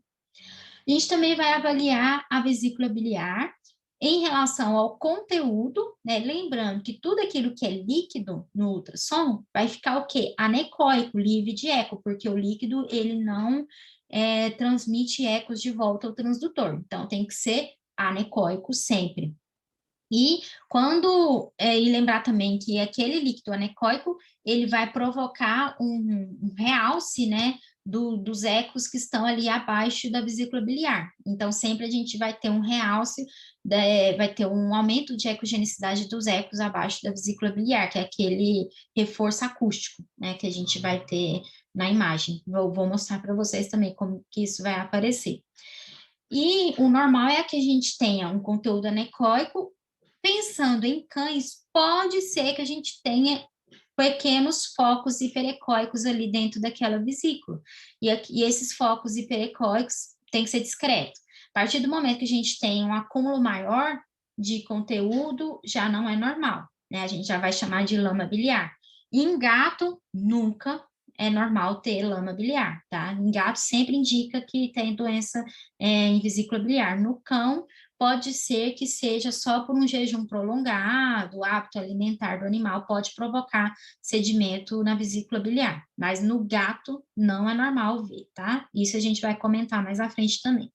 A gente também vai avaliar a vesícula biliar em relação ao conteúdo, né? Lembrando que tudo aquilo que é líquido no ultrassom vai ficar o quê? Anecoico, livre de eco, porque o líquido, ele não transmite ecos de volta ao transdutor. Então, tem que ser anecoico sempre. E e lembrar também que aquele líquido anecoico, ele vai provocar um realce, né, dos ecos que estão ali abaixo da vesícula biliar. Então, sempre a gente vai ter um realce, vai ter um aumento de ecogenicidade dos ecos abaixo da vesícula biliar, que é aquele reforço acústico, né, que a gente vai ter na imagem. Vou mostrar para vocês também como que isso vai aparecer. E o normal é que a gente tenha um conteúdo anecoico. Pensando em cães, pode ser que a gente tenha pequenos focos hiperecóicos ali dentro daquela vesícula. E esses focos hiperecóicos têm que ser discretos. A partir do momento que a gente tem um acúmulo maior de conteúdo, já não é normal, né? A gente já vai chamar de lama biliar. E em gato, nunca é normal ter lama biliar, tá? Em gato sempre indica que tem doença em vesícula biliar. No cão, pode ser que seja só por um jejum prolongado, o hábito alimentar do animal pode provocar sedimento na vesícula biliar, mas no gato não é normal ver, tá? Isso a gente vai comentar mais à frente também.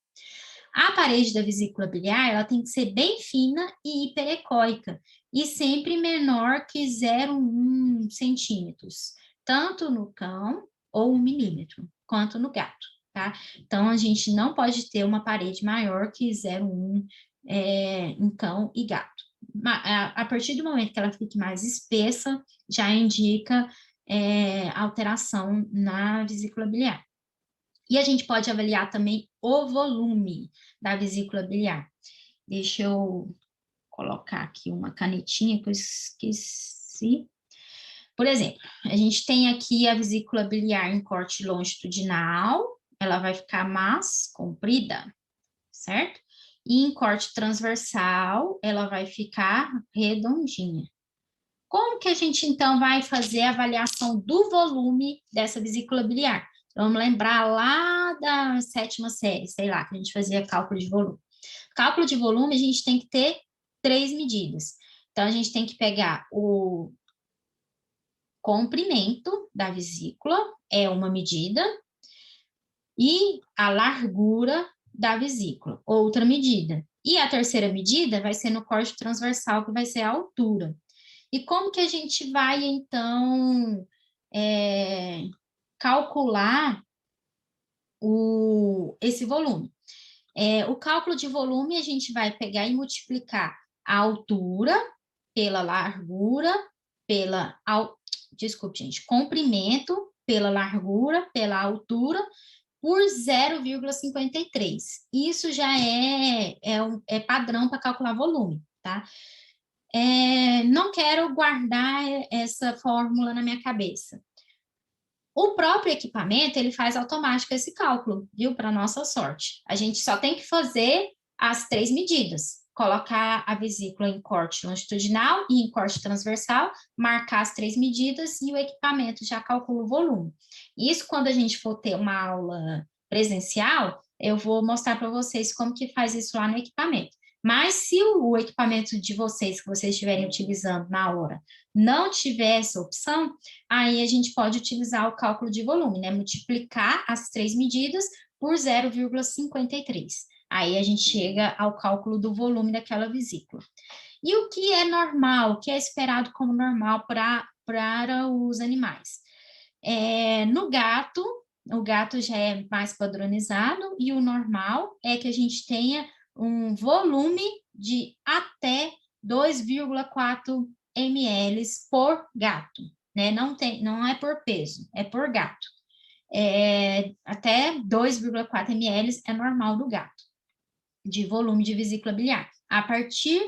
A parede da vesícula biliar, ela tem que ser bem fina e hiperecóica, e sempre menor que 0,1 centímetros, tanto no cão, ou 1 milímetro, quanto no gato, tá? Então, a gente não pode ter uma parede maior que 0,1 em cão e gato. A partir do momento que ela fique mais espessa, já indica alteração na vesícula biliar. E a gente pode avaliar também o volume da vesícula biliar. Deixa eu colocar aqui uma canetinha que eu esqueci. Por exemplo, a gente tem aqui a vesícula biliar em corte longitudinal, ela vai ficar mais comprida, certo? E em corte transversal, ela vai ficar redondinha. Como que a gente, então, vai fazer a avaliação do volume dessa vesícula biliar? Vamos lembrar lá da 7ª série, sei lá, que a gente fazia cálculo de volume. Cálculo de volume, a gente tem que ter 3 medidas. Então, a gente tem que pegar o comprimento da vesícula, é uma medida, e a largura da vesícula, outra medida. E a terceira medida vai ser no corte transversal, que vai ser a altura. E como que a gente vai, então, calcular esse volume? O cálculo de volume, a gente vai pegar e multiplicar a altura pela largura, desculpe, gente, comprimento pela largura, pela altura, por 0,53. Isso já é padrão para calcular volume, tá? Não quero guardar essa fórmula na minha cabeça. O próprio equipamento, ele faz automático esse cálculo, viu? Para nossa sorte. A gente só tem que fazer as 3 medidas. Colocar a vesícula em corte longitudinal e em corte transversal, marcar as 3 medidas e o equipamento já calcula o volume. Isso quando a gente for ter uma aula presencial, eu vou mostrar para vocês como que faz isso lá no equipamento. Mas se o equipamento de vocês, que vocês estiverem utilizando na hora, não tiver essa opção, aí a gente pode utilizar o cálculo de volume, né? Multiplicar as 3 medidas por 0,53. Aí a gente chega ao cálculo do volume daquela vesícula. E o que é normal, o que é esperado como normal para os animais? No gato, o gato já é mais padronizado e o normal é que a gente tenha um volume de até 2,4 ml por gato, né? Não é por peso, é por gato. Até 2,4 ml é normal do gato, de volume de vesícula biliar. A partir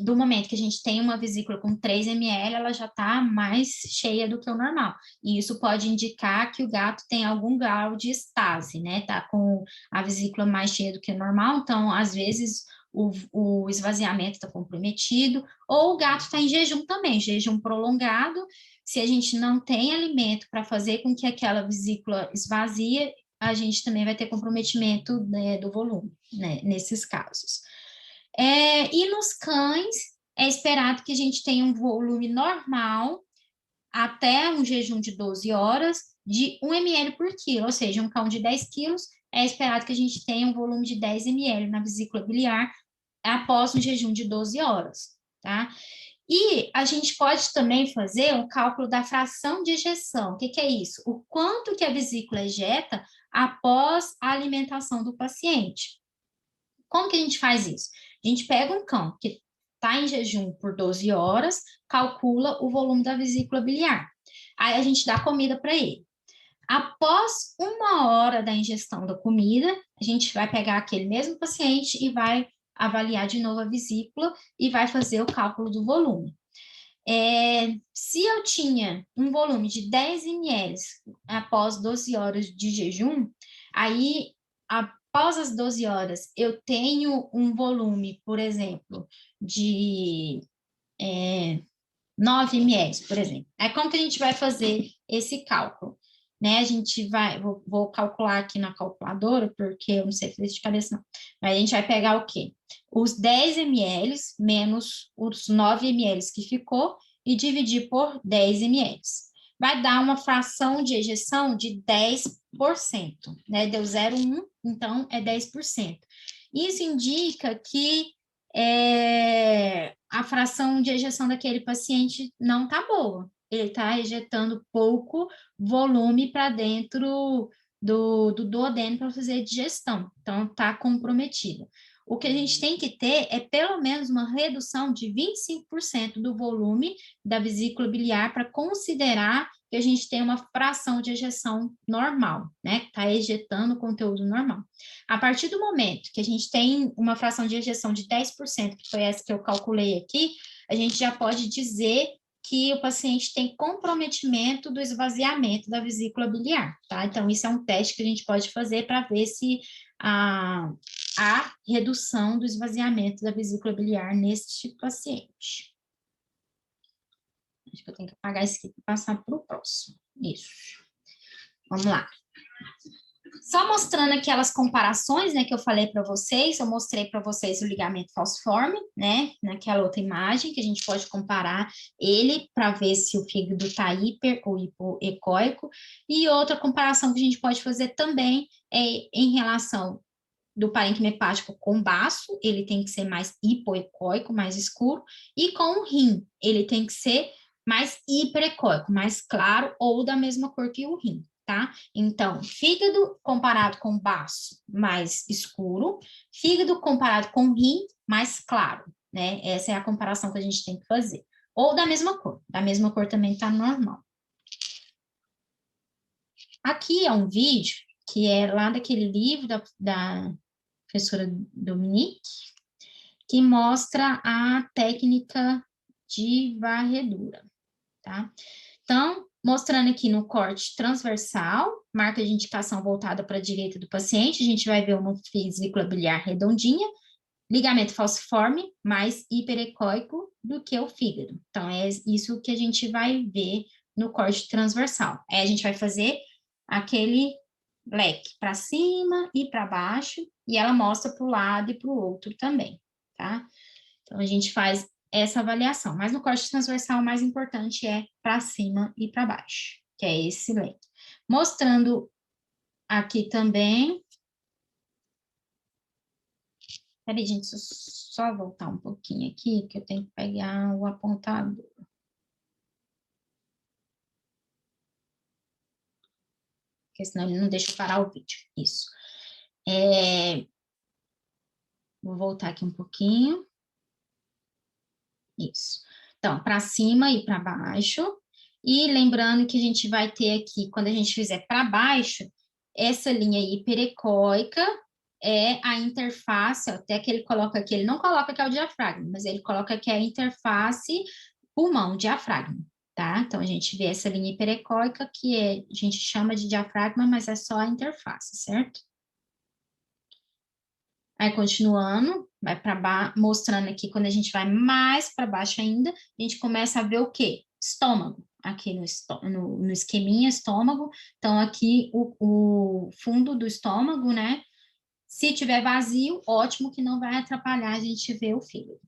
do momento que a gente tem uma vesícula com 3 ml, ela já está mais cheia do que o normal. E isso pode indicar que o gato tem algum grau de estase, né? Tá com a vesícula mais cheia do que o normal, então, às vezes, o esvaziamento está comprometido, ou o gato está em jejum também, jejum prolongado. Se a gente não tem alimento para fazer com que aquela vesícula esvazie, a gente também vai ter comprometimento, né, do volume, né, nesses casos. E nos cães, é esperado que a gente tenha um volume normal até um jejum de 12 horas de 1 ml por quilo, ou seja, um cão de 10 quilos, é esperado que a gente tenha um volume de 10 ml na vesícula biliar após um jejum de 12 horas, tá? E a gente pode também fazer um cálculo da fração de ejeção. O que é isso? O quanto que a vesícula ejeta após a alimentação do paciente. Como que a gente faz isso? A gente pega um cão que está em jejum por 12 horas, calcula o volume da vesícula biliar. Aí a gente dá comida para ele. Após 1 hora da ingestão da comida, a gente vai pegar aquele mesmo paciente e vai avaliar de novo a vesícula e vai fazer o cálculo do volume. Se eu tinha um volume de 10 ml após 12 horas de jejum, aí após as 12 horas eu tenho um volume, por exemplo, de 9 ml, por exemplo. Aí como que a gente vai fazer esse cálculo? Né, a gente vou calcular aqui na calculadora, porque eu não sei fazer de cabeça não, mas a gente vai pegar o quê? Os 10 ml menos os 9 ml que ficou e dividir por 10 ml. Vai dar uma fração de ejeção de 10%, né? Deu 0,1, então é 10%. Isso indica que a fração de ejeção daquele paciente não está boa. Ele está ejetando pouco volume para dentro do duodeno para fazer a digestão, então está comprometido. O que a gente tem que ter é pelo menos uma redução de 25% do volume da vesícula biliar para considerar que a gente tem uma fração de ejeção normal, né? Está ejetando conteúdo normal. A partir do momento que a gente tem uma fração de ejeção de 10%, que foi essa que eu calculei aqui, a gente já pode dizer que o paciente tem comprometimento do esvaziamento da vesícula biliar, tá? Então, isso é um teste que a gente pode fazer para ver se há redução do esvaziamento da vesícula biliar neste paciente. Acho que eu tenho que apagar isso aqui para passar para o próximo. Isso. Vamos lá. Só mostrando aquelas comparações, né, que eu falei para vocês, eu mostrei para vocês o ligamento falciforme, né, naquela outra imagem, que a gente pode comparar ele para ver se o fígado está hiper ou hipoecóico, e outra comparação que a gente pode fazer também é em relação do parênquima hepático com baço, ele tem que ser mais hipoecóico, mais escuro, e com o rim, ele tem que ser mais hiperecóico, mais claro, ou da mesma cor que o rim. Tá? Então, fígado comparado com baço, mais escuro, fígado comparado com rim, mais claro, né? Essa é a comparação que a gente tem que fazer. Ou da mesma cor também tá normal. aqui é um vídeo que é lá daquele livro da professora Dominique, que mostra a técnica de varredura, tá? Então, mostrando aqui no corte transversal, marca de indicação voltada para a direita do paciente, a gente vai ver uma vesícula biliar redondinha, ligamento falciforme, mais hiperecóico do que o fígado. Então, é isso que a gente vai ver no corte transversal. Aí a gente vai fazer aquele leque para cima e para baixo, e ela mostra para o lado e para o outro também, tá? Então, a gente faz essa avaliação. Mas no corte transversal, o mais importante é para cima e para baixo, que é esse leque. Mostrando aqui também. Peraí, gente, deixa eu só voltar um pouquinho aqui, que eu tenho que pegar o apontador. Porque senão ele não deixa eu parar o vídeo. Isso. Vou voltar aqui um pouquinho. Isso. Então, para cima e para baixo. E lembrando que a gente vai ter aqui, quando a gente fizer para baixo, essa linha hiperecóica é a interface, até que ele coloca aqui, ele não coloca que é o diafragma, mas ele coloca que é a interface pulmão-diafragma, tá? Então, a gente vê essa linha hiperecóica, que a gente chama de diafragma, mas é só a interface, certo? Aí, continuando, vai para mostrando aqui, quando a gente vai mais para baixo ainda, a gente começa a ver o quê? Estômago, aqui no esqueminha, estômago. Então, aqui o fundo do estômago, né? Se tiver vazio, ótimo, que não vai atrapalhar a gente ver o fígado.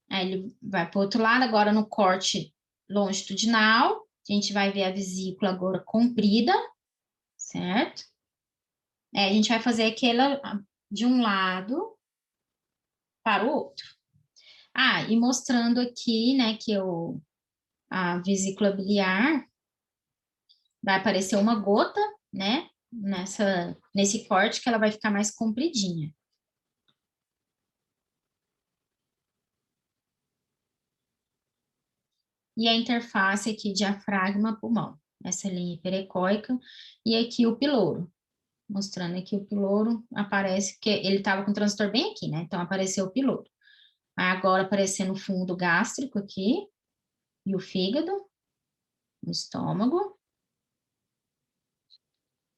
Aí ele vai para o outro lado, agora no corte longitudinal, a gente vai ver a vesícula agora comprida, certo? A gente vai fazer aquela de um lado para o outro. E mostrando aqui, né, que a vesícula biliar vai aparecer uma gota, né, nesse corte que ela vai ficar mais compridinha. E a interface aqui, diafragma-pulmão, essa linha hiperecóica, e aqui o piloro, mostrando aqui o piloro, aparece que ele estava com transtorno bem aqui, né, então apareceu o piloro. Agora aparecendo o fundo gástrico aqui, e o fígado, o estômago.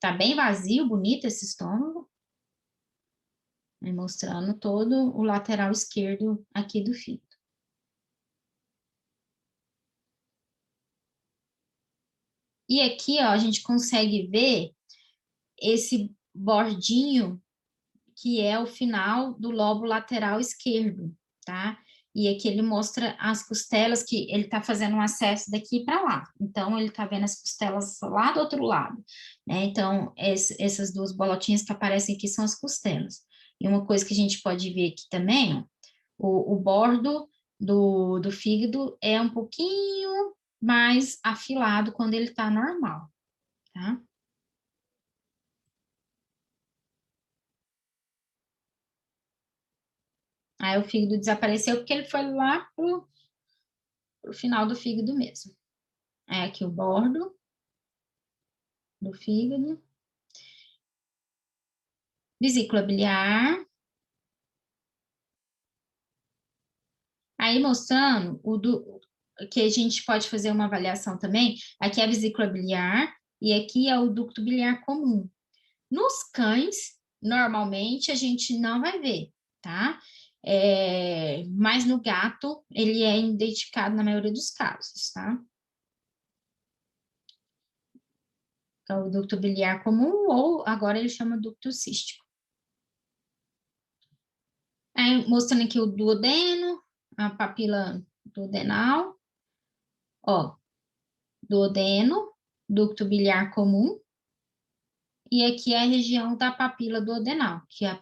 Tá bem vazio, bonito esse estômago. Aí mostrando todo o lateral esquerdo aqui do fígado. E aqui, ó, a gente consegue ver esse bordinho que é o final do lobo lateral esquerdo, tá? E aqui ele mostra as costelas, que ele tá fazendo um acesso daqui para lá. Então, ele tá vendo as costelas lá do outro lado, né? Então, essas duas bolotinhas que aparecem aqui são as costelas. E uma coisa que a gente pode ver aqui também, ó, o bordo do fígado é um pouquinho mais afilado quando ele tá normal, tá? Aí o fígado desapareceu porque ele foi lá pro final do fígado mesmo. É aqui o bordo do fígado. Vesícula biliar. Aí mostrando que a gente pode fazer uma avaliação também. Aqui é a vesícula biliar e aqui é o ducto biliar comum. Nos cães, normalmente a gente não vai ver, tá? Mas no gato, ele é identificado na maioria dos casos, tá? Então, o ducto biliar comum, ou agora ele chama ducto cístico. Aí, mostrando aqui o duodeno, a papila duodenal, ó, duodeno, ducto biliar comum, e aqui é a região da papila duodenal, que a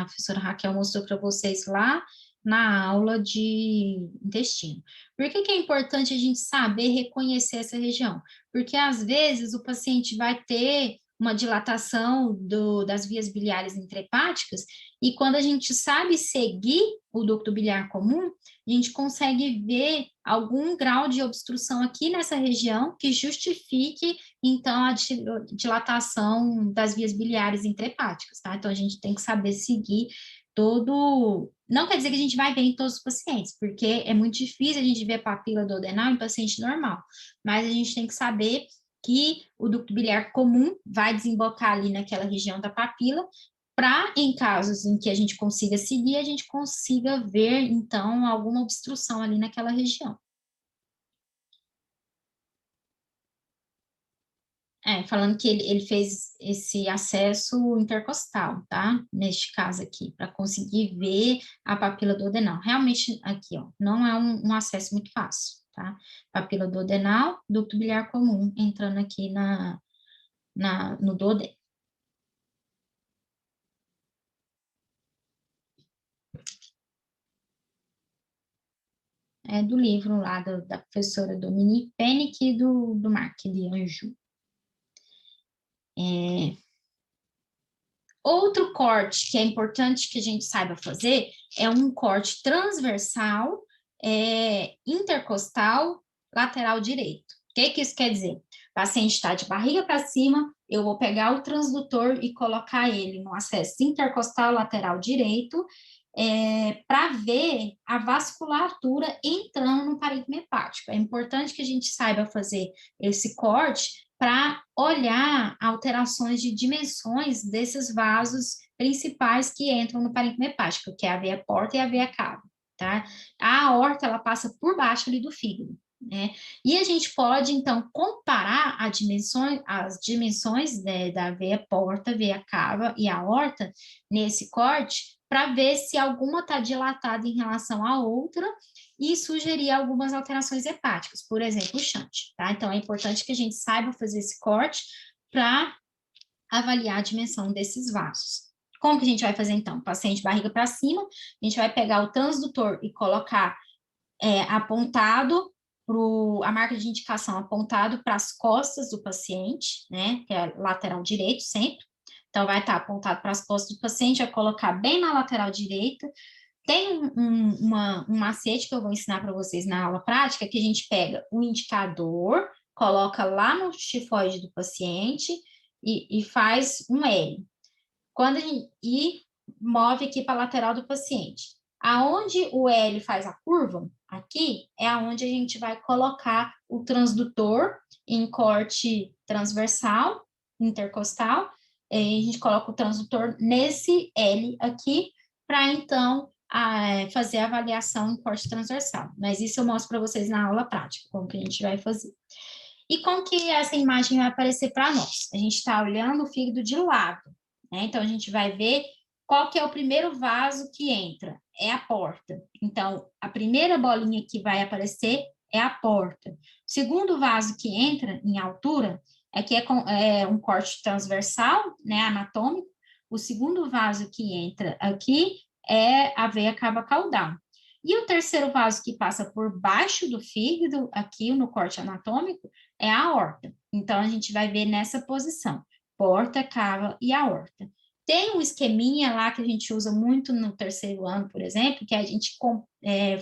professora Raquel mostrou para vocês lá na aula de intestino. Por que é importante a gente saber reconhecer essa região? Porque às vezes o paciente vai ter uma dilatação das vias biliares intrahepáticas, e quando a gente sabe seguir o ducto biliar comum, a gente consegue ver algum grau de obstrução aqui nessa região que justifique, então, a dilatação das vias biliares intrahepáticas, tá? Então, a gente tem que saber seguir todo... Não quer dizer que a gente vai ver em todos os pacientes, porque é muito difícil a gente ver papila duodenal em paciente normal, mas a gente tem que saber que o ducto biliar comum vai desembocar ali naquela região da papila, para, em casos em que a gente consiga seguir, a gente consiga ver, então, alguma obstrução ali naquela região. Falando que ele fez esse acesso intercostal, tá? Neste caso aqui, para conseguir ver a papila duodenal. Realmente, aqui, ó, não é um acesso muito fácil, tá? Papila duodenal, ducto biliar comum, entrando aqui no duodeno. É do livro lá da professora Dominique Pennick e do Marc Lianjou. Outro corte que é importante que a gente saiba fazer é um corte transversal, intercostal, lateral direito. O que isso quer dizer? O paciente está de barriga para cima, eu vou pegar o transdutor e colocar ele no acesso intercostal lateral direito, para ver a vasculatura entrando no parênquima hepático. É importante que a gente saiba fazer esse corte para olhar alterações de dimensões desses vasos principais que entram no parênquima hepático, que é a veia porta e a veia cava, tá? A aorta, ela passa por baixo ali do fígado, né? E a gente pode, então, comparar as dimensões da veia porta, veia cava e aorta nesse corte, para ver se alguma está dilatada em relação à outra e sugerir algumas alterações hepáticas, por exemplo, o shunt, tá? Então, é importante que a gente saiba fazer esse corte para avaliar a dimensão desses vasos. Como que a gente vai fazer, então? Paciente barriga para cima, a gente vai pegar o transdutor e colocar apontado, a marca de indicação apontado para as costas do paciente, né? Que é lateral direito sempre. Então, vai estar apontado para as costas do paciente, vai colocar bem na lateral direita. Tem um macete que eu vou ensinar para vocês na aula prática, que a gente pega o indicador, coloca lá no tifoide do paciente e faz um L. E move aqui para a lateral do paciente. Aonde o L faz a curva, aqui, é aonde a gente vai colocar o transdutor em corte transversal, intercostal, a gente coloca o transdutor nesse L aqui, para então fazer a avaliação em corte transversal. Mas isso eu mostro para vocês na aula prática, como que a gente vai fazer. E como que essa imagem vai aparecer para nós? A gente está olhando o fígado de lado, né? Então, a gente vai ver qual que é o primeiro vaso que entra, é a porta. Então, a primeira bolinha que vai aparecer é a porta. O segundo vaso que entra em altura é um corte transversal, né, anatômico. O segundo vaso que entra aqui é a veia cava caudal. E o terceiro vaso que passa por baixo do fígado, aqui no corte anatômico, é a aorta. Então, a gente vai ver nessa posição, porta, cava e aorta. Tem um esqueminha lá que a gente usa muito no terceiro ano, por exemplo, que é a gente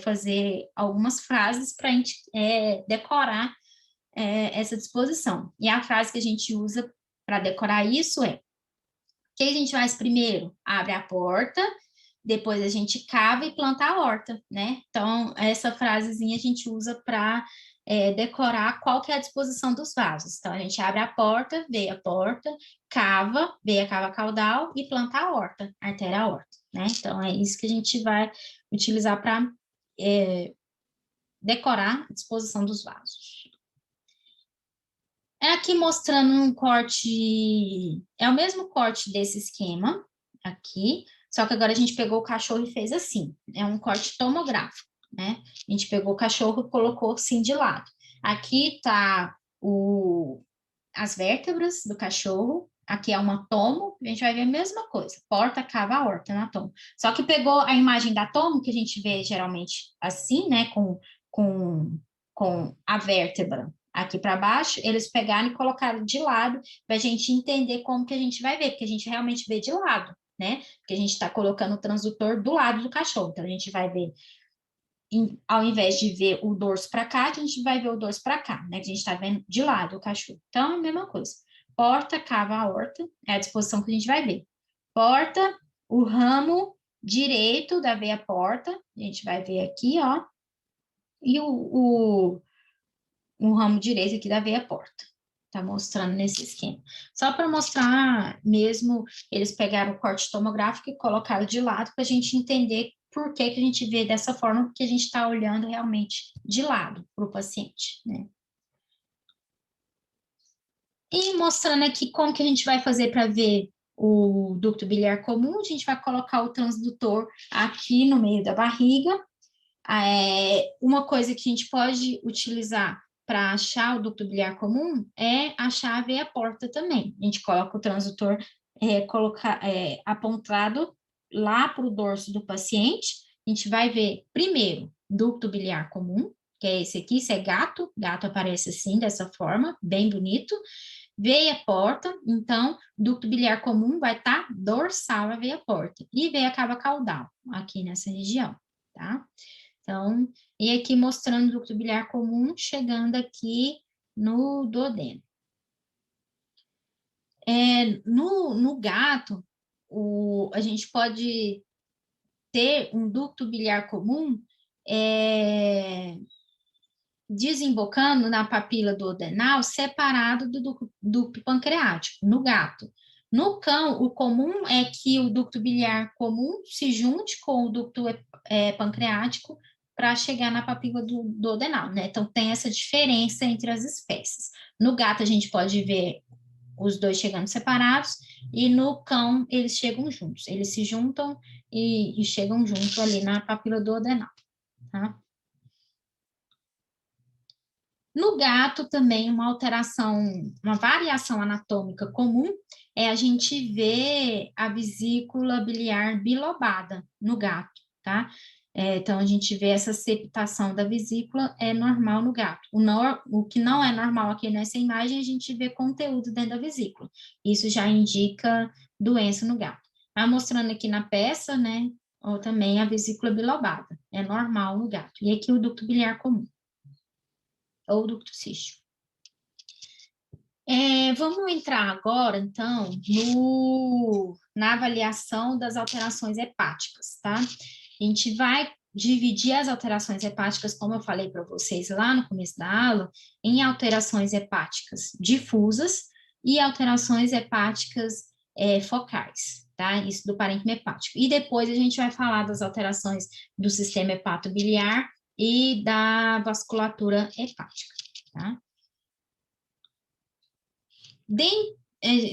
fazer algumas frases para a gente decorar essa disposição. E a frase que a gente usa para decorar isso é: o que a gente faz primeiro? Abre a porta, depois a gente cava e planta a horta, né? Então, essa frasezinha a gente usa para decorar qual que é a disposição dos vasos. Então, a gente abre a porta, veia porta, cava, veia cava caudal e planta a horta, artéria aorta, né? Então, é isso que a gente vai utilizar para decorar a disposição dos vasos. Aqui mostrando um corte, é o mesmo corte desse esquema, aqui, só que agora a gente pegou o cachorro e fez assim, é um corte tomográfico, né? A gente pegou o cachorro e colocou assim de lado. Aqui tá as vértebras do cachorro, aqui é uma tomo, a gente vai ver a mesma coisa, porta, cava, aorta na tomo. Só que pegou a imagem da tomo, que a gente vê geralmente assim, né, com a vértebra aqui para baixo, eles pegaram e colocaram de lado, para a gente entender como que a gente vai ver, porque a gente realmente vê de lado, né? Porque a gente está colocando o transdutor do lado do cachorro, então a gente vai ver, ao invés de ver o dorso para cá, a gente vai ver o dorso para cá, né? Que a gente está vendo de lado o cachorro. Então, é a mesma coisa. Porta, cava, aorta, é a disposição que a gente vai ver. Porta, o ramo direito da veia porta, a gente vai ver aqui, ó, e o ramo direito aqui da veia porta. Tá mostrando nesse esquema. Só para mostrar mesmo, eles pegaram o corte tomográfico e colocaram de lado para a gente entender por que que a gente vê dessa forma, porque a gente está olhando realmente de lado para o paciente, né? E mostrando aqui como que a gente vai fazer para ver o ducto biliar comum, a gente vai colocar o transdutor aqui no meio da barriga. Uma coisa que a gente pode utilizar para achar o ducto biliar comum é achar a veia porta também. A gente coloca o transdutor apontado lá para o dorso do paciente. A gente vai ver primeiro ducto biliar comum, que é esse aqui, isso é gato. Gato aparece assim, dessa forma, bem bonito. Veia porta, então, ducto biliar comum vai estar dorsal a veia porta. E veia cava caudal, aqui nessa região, tá? Então, e aqui mostrando o ducto biliar comum, chegando aqui no duodeno. No gato, a gente pode ter um ducto biliar comum desembocando na papila duodenal separado do ducto pancreático, no gato. No cão, o comum é que o ducto biliar comum se junte com o ducto pancreático para chegar na papila duodenal, né? Então, tem essa diferença entre as espécies. No gato, a gente pode ver os dois chegando separados, e no cão, eles chegam juntos. Eles se juntam e chegam junto ali na papila duodenal, tá? No gato também uma alteração, uma variação anatômica comum é a gente ver a vesícula biliar bilobada no gato, tá? Então a gente vê essa septação da vesícula é normal no gato. O que não é normal aqui nessa imagem, a gente vê conteúdo dentro da vesícula. Isso já indica doença no gato. Mas mostrando aqui na peça, né, ou também a vesícula bilobada, é normal no gato. E aqui o ducto biliar comum ou ducto cístico. Vamos entrar agora, então, na avaliação das alterações hepáticas, tá? A gente vai dividir as alterações hepáticas, como eu falei para vocês lá no começo da aula, em alterações hepáticas difusas e alterações hepáticas focais, tá? Isso do parênquima hepático. E depois a gente vai falar das alterações do sistema hepatobiliar e da vasculatura hepática, tá?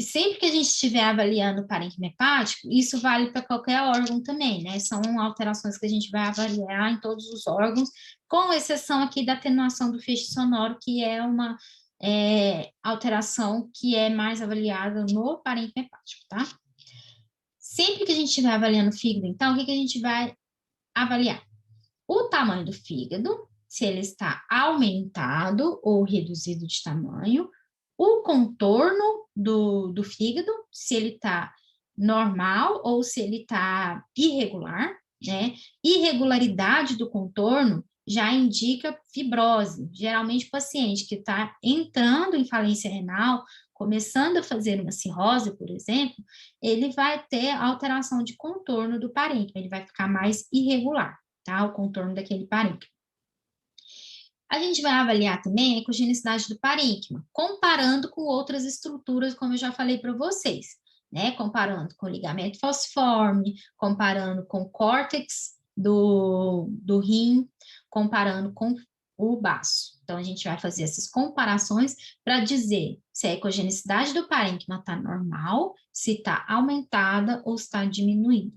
Sempre que a gente estiver avaliando o parênquima hepático, isso vale para qualquer órgão também, né? São alterações que a gente vai avaliar em todos os órgãos, com exceção aqui da atenuação do feixe sonoro, que é uma alteração que é mais avaliada no parênquima hepático, tá? Sempre que a gente estiver avaliando o fígado, então, o que a gente vai avaliar? O tamanho do fígado, se ele está aumentado ou reduzido de tamanho, o contorno do fígado, se ele está normal ou se ele está irregular, né? Irregularidade do contorno já indica fibrose. Geralmente, o paciente que está entrando em falência renal, começando a fazer uma cirrose, por exemplo, ele vai ter alteração de contorno do parênquima, ele vai ficar mais irregular, tá? O contorno daquele parênquima. A gente vai avaliar também a ecogenicidade do parênquima, comparando com outras estruturas, como eu já falei para vocês, né? Comparando com o ligamento falciforme, comparando com o córtex do rim, comparando com o baço. Então, a gente vai fazer essas comparações para dizer se a ecogenicidade do parênquima está normal, se está aumentada ou está diminuindo.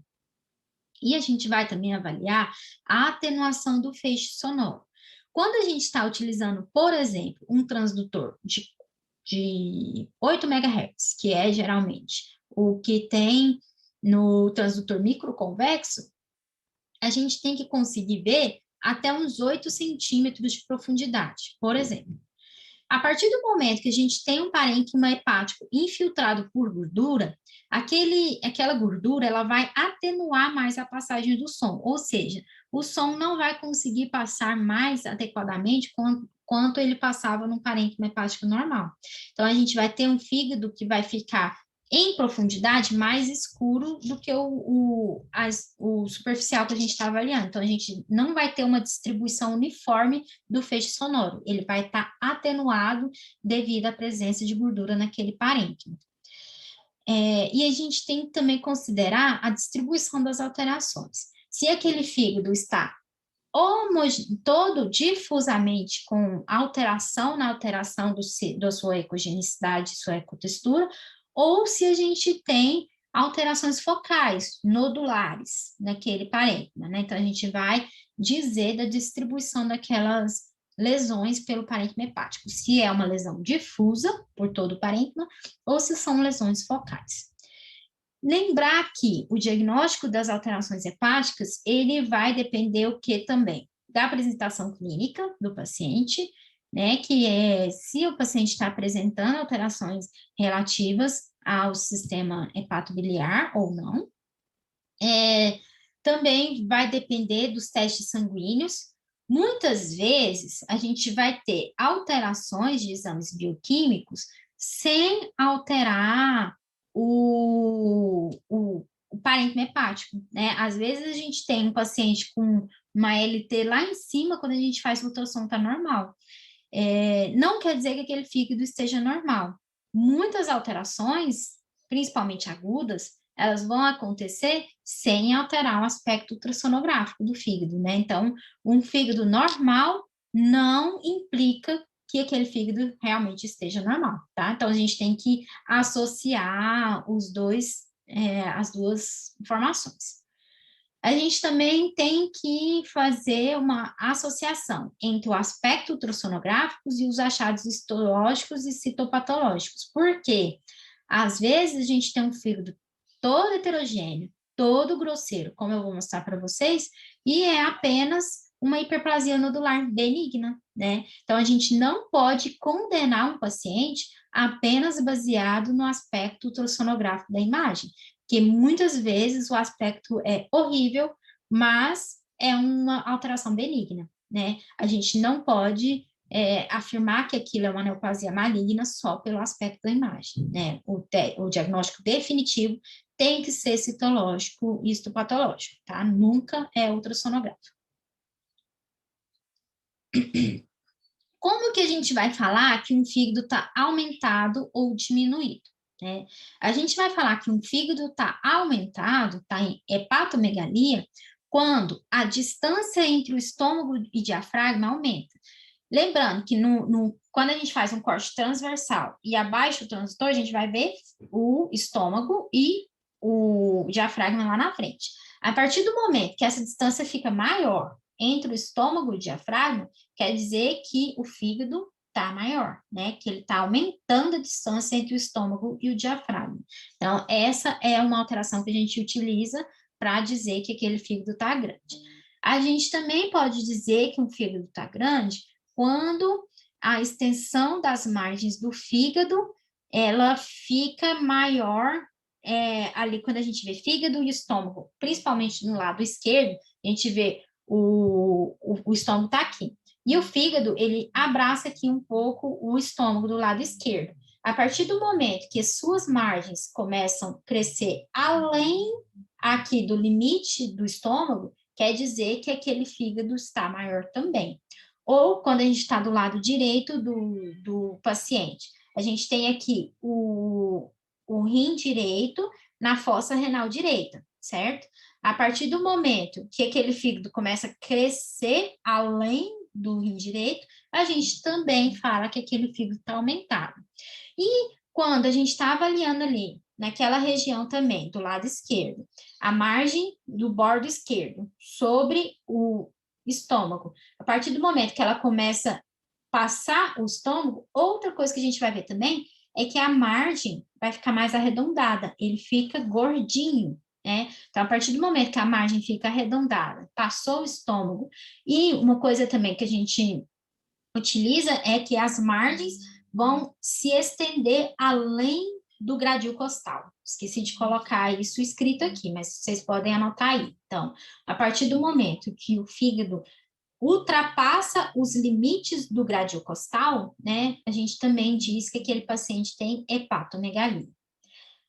E a gente vai também avaliar a atenuação do feixe sonoro. Quando a gente está utilizando, por exemplo, um transdutor de 8 MHz, que é geralmente o que tem no transdutor microconvexo, a gente tem que conseguir ver até uns 8 centímetros de profundidade, por exemplo. A partir do momento que a gente tem um parênquima hepático infiltrado por gordura, aquela gordura ela vai atenuar mais a passagem do som, ou seja, o som não vai conseguir passar mais adequadamente quanto ele passava no parênquima hepático normal. Então, a gente vai ter um fígado que vai ficar em profundidade mais escuro do que o superficial que a gente está avaliando. Então, a gente não vai ter uma distribuição uniforme do feixe sonoro, ele vai estar atenuado devido à presença de gordura naquele parênquima. E a gente tem que também considerar a distribuição das alterações. Se aquele fígado está todo difusamente com alteração na alteração da sua ecogenicidade, sua ecotextura, ou se a gente tem alterações focais, nodulares, naquele parênquima, né? Então, a gente vai dizer da distribuição daquelas lesões pelo parênquima hepático, se é uma lesão difusa por todo o parênquima, ou se são lesões focais. Lembrar que o diagnóstico das alterações hepáticas, ele vai depender o que também? Da apresentação clínica do paciente, né, que é se o paciente está apresentando alterações relativas ao sistema hepatobiliar ou não. Também vai depender dos testes sanguíneos. Muitas vezes, a gente vai ter alterações de exames bioquímicos sem alterar o parênquima hepático, né? Às vezes a gente tem um paciente com uma LT lá em cima, quando a gente faz ultrassom tá normal. Não quer dizer que aquele fígado esteja normal. Muitas alterações, principalmente agudas, elas vão acontecer sem alterar o aspecto ultrassonográfico do fígado, né? Então, um fígado normal não implica que aquele fígado realmente esteja normal, tá? Então, a gente tem que associar as duas informações. A gente também tem que fazer uma associação entre o aspecto ultrassonográfico e os achados histológicos e citopatológicos. Por quê? Às vezes, a gente tem um fígado todo heterogêneo, todo grosseiro, como eu vou mostrar para vocês, e é apenas uma hiperplasia nodular benigna, né? Então, a gente não pode condenar um paciente apenas baseado no aspecto ultrassonográfico da imagem, porque muitas vezes o aspecto é horrível, mas é uma alteração benigna, né? A gente não pode afirmar que aquilo é uma neoplasia maligna só pelo aspecto da imagem, né? O diagnóstico definitivo tem que ser citológico e histopatológico, tá? Nunca é ultrassonográfico. Como que a gente vai falar que um fígado está aumentado ou diminuído, né? A gente vai falar que um fígado está aumentado, está em hepatomegalia, quando a distância entre o estômago e diafragma aumenta. Lembrando que quando a gente faz um corte transversal e abaixo o transitor, a gente vai ver o estômago e o diafragma lá na frente. A partir do momento que essa distância fica maior entre o estômago e o diafragma, quer dizer que o fígado está maior, né? Que ele está aumentando a distância entre o estômago e o diafragma. Então, essa é uma alteração que a gente utiliza para dizer que aquele fígado está grande. A gente também pode dizer que um fígado está grande quando a extensão das margens do fígado, ela fica maior, ali quando a gente vê fígado e estômago, principalmente no lado esquerdo, a gente vê o estômago está aqui. E o fígado, ele abraça aqui um pouco o estômago do lado esquerdo. A partir do momento que as suas margens começam a crescer além aqui do limite do estômago, quer dizer que aquele fígado está maior também. Ou quando a gente está do lado direito do paciente, a gente tem aqui o rim direito na fossa renal direita, certo? A partir do momento que aquele fígado começa a crescer além do rim direito, a gente também fala que aquele fígado está aumentado. E quando a gente está avaliando ali, naquela região também, do lado esquerdo, a margem do bordo esquerdo sobre o estômago, a partir do momento que ela começa a passar o estômago, outra coisa que a gente vai ver também é que a margem vai ficar mais arredondada, ele fica gordinho, né? Então, a partir do momento que a margem fica arredondada, passou o estômago, e uma coisa também que a gente utiliza é que as margens vão se estender além do gradil costal. Esqueci de colocar isso escrito aqui, mas vocês podem anotar aí. Então, a partir do momento que o fígado ultrapassa os limites do gradil costal, né, a gente também diz que aquele paciente tem hepatomegalia.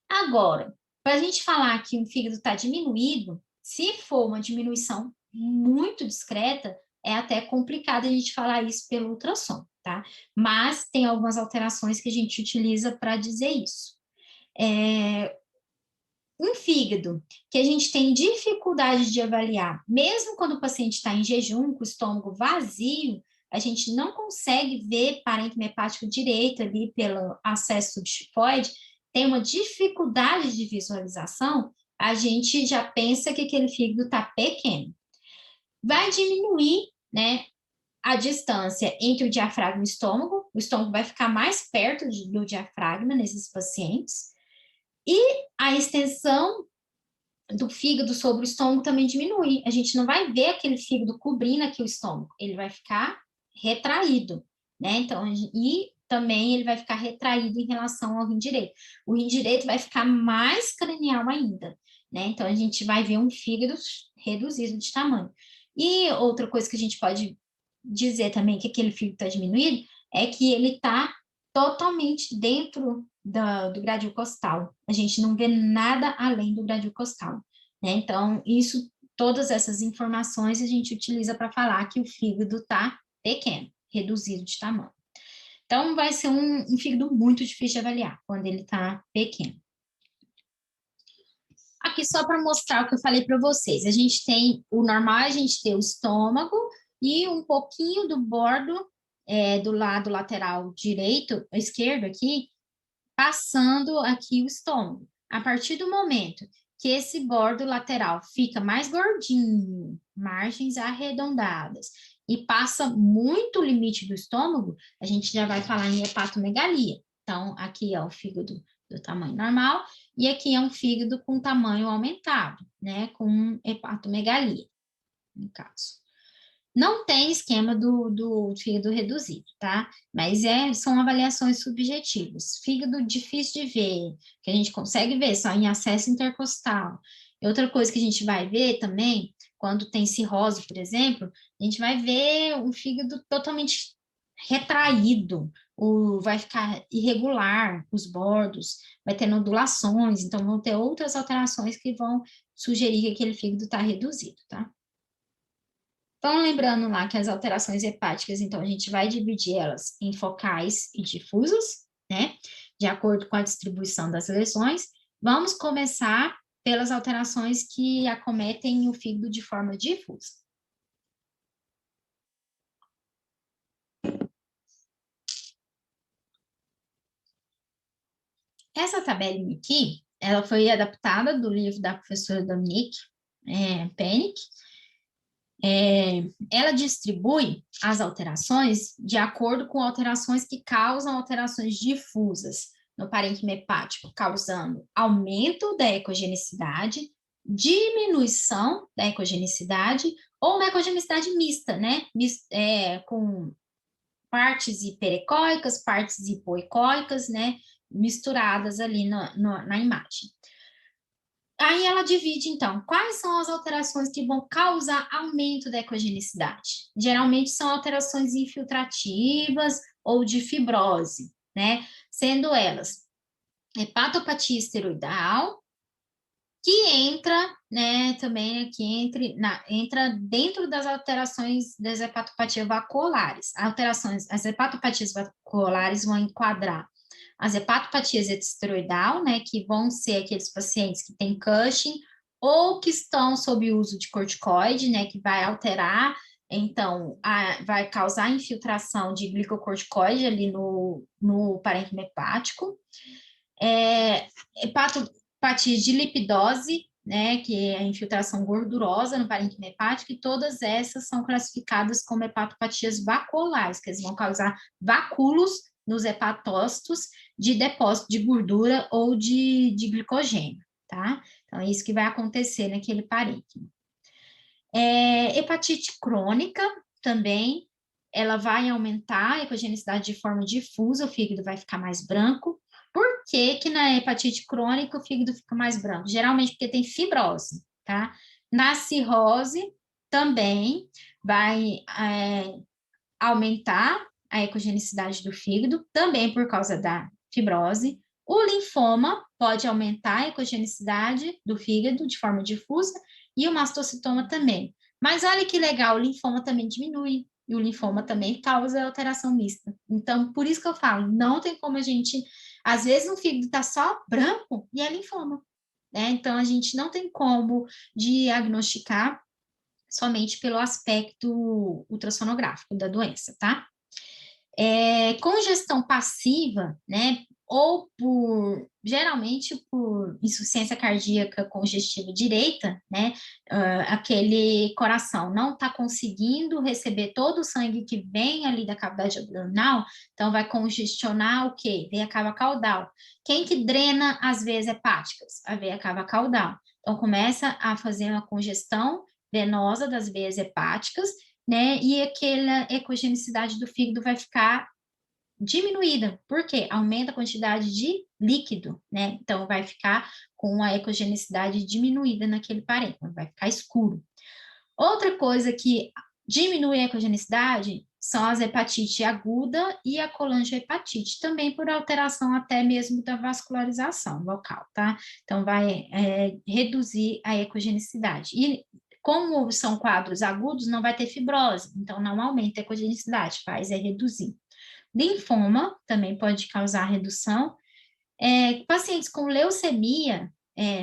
Agora, para a gente falar que um fígado está diminuído, se for uma diminuição muito discreta, é até complicado a gente falar isso pelo ultrassom, tá? Mas tem algumas alterações que a gente utiliza para dizer isso. Um fígado que a gente tem dificuldade de avaliar, mesmo quando o paciente está em jejum, com o estômago vazio, a gente não consegue ver parênquima hepático direito ali pelo acesso tifoide, tem uma dificuldade de visualização, a gente já pensa que aquele fígado está pequeno. Vai diminuir, né, a distância entre o diafragma e o estômago vai ficar mais perto do diafragma nesses pacientes, e a extensão do fígado sobre o estômago também diminui. A gente não vai ver aquele fígado cobrindo aqui o estômago, ele vai ficar retraído, né? Então, e também ele vai ficar retraído em relação ao rim direito. O rim direito vai ficar mais cranial ainda, né? Então, a gente vai ver um fígado reduzido de tamanho. E outra coisa que a gente pode dizer também que aquele fígado está diminuído é que ele está totalmente dentro do gradil costal. A gente não vê nada além do gradil costal, né? Então, todas essas informações a gente utiliza para falar que o fígado está pequeno, reduzido de tamanho. Então, vai ser um fígado muito difícil de avaliar quando ele está pequeno. Aqui só para mostrar o que eu falei para vocês. A gente tem o normal, a gente tem o estômago e um pouquinho do bordo do lado lateral direito, esquerdo aqui, passando aqui o estômago. A partir do momento que esse bordo lateral fica mais gordinho, margens arredondadas, e passa muito o limite do estômago, a gente já vai falar em hepatomegalia. Então, aqui é o fígado do tamanho normal, e aqui é um fígado com tamanho aumentado, né, com hepatomegalia, no caso. Não tem esquema do fígado reduzido, tá? Mas são avaliações subjetivas. Fígado difícil de ver, que a gente consegue ver só em acesso intercostal. E outra coisa que a gente vai ver também, quando tem cirrose, por exemplo, a gente vai ver um fígado totalmente retraído, vai ficar irregular os bordos, vai ter nodulações, então vão ter outras alterações que vão sugerir que aquele fígado está reduzido, tá? Então, lembrando lá que as alterações hepáticas, então, a gente vai dividir elas em focais e difusas, né? De acordo com a distribuição das lesões. Vamos começar pelas alterações que acometem o fígado de forma difusa. Essa tabelinha aqui, ela foi adaptada do livro da professora Dominique Pennick. Ela distribui as alterações de acordo com alterações que causam alterações difusas no parênquima hepático, causando aumento da ecogenicidade, diminuição da ecogenicidade ou uma ecogenicidade mista, né? Com partes hiperecóicas, partes hipoecóicas, né? Misturadas ali na imagem. Aí ela divide, então, quais são as alterações que vão causar aumento da ecogenicidade? Geralmente são alterações infiltrativas ou de fibrose, né? Sendo elas hepatopatia esteroidal, que entra, né, também aqui entra dentro das alterações das hepatopatias vaculares. As hepatopatias vaculares vão enquadrar as hepatopatias esteroidal, né, que vão ser aqueles pacientes que têm Cushing ou que estão sob uso de corticoide, né, que vai alterar, então, vai causar infiltração de glicocorticoide ali no parênquima hepático. Hepatopatia de lipidose, né, que é a infiltração gordurosa no parênquima hepático, e todas essas são classificadas como hepatopatias vaculares, que eles vão causar vacúolos nos hepatócitos de depósito de gordura ou de glicogênio, tá? Então, é isso que vai acontecer naquele parênquima. Hepatite crônica também ela vai aumentar a ecogenicidade de forma difusa, o fígado vai ficar mais branco. Por que que na hepatite crônica o fígado fica mais branco? Geralmente porque tem fibrose, tá? Na cirrose também vai aumentar a ecogenicidade do fígado, também por causa da fibrose. O linfoma pode aumentar a ecogenicidade do fígado de forma difusa e o mastocitoma também. Mas olha que legal, o linfoma também diminui e o linfoma também causa alteração mista. Então, por isso que eu falo, não tem como a gente... Às vezes o fígado está só branco e é linfoma, né? Então, a gente não tem como diagnosticar somente pelo aspecto ultrassonográfico da doença, tá? Congestão passiva, né, ou geralmente por insuficiência cardíaca congestiva direita, né, aquele coração não está conseguindo receber todo o sangue que vem ali da cavidade abdominal, então vai congestionar o quê? Veia cava caudal. Quem que drena as veias hepáticas? A veia cava caudal. Então começa a fazer uma congestão venosa das veias hepáticas, né? E aquela ecogenicidade do fígado vai ficar diminuída. Por quê? Aumenta a quantidade de líquido, né? Então, vai ficar com a ecogenicidade diminuída naquele parênquima, vai ficar escuro. Outra coisa que diminui a ecogenicidade são as hepatite aguda e a colangiohepatite, também por alteração até mesmo da vascularização local, tá? Então, vai reduzir a ecogenicidade. E como são quadros agudos, não vai ter fibrose, então não aumenta a ecogenicidade, faz reduzir. Linfoma também pode causar redução. Pacientes com leucemia,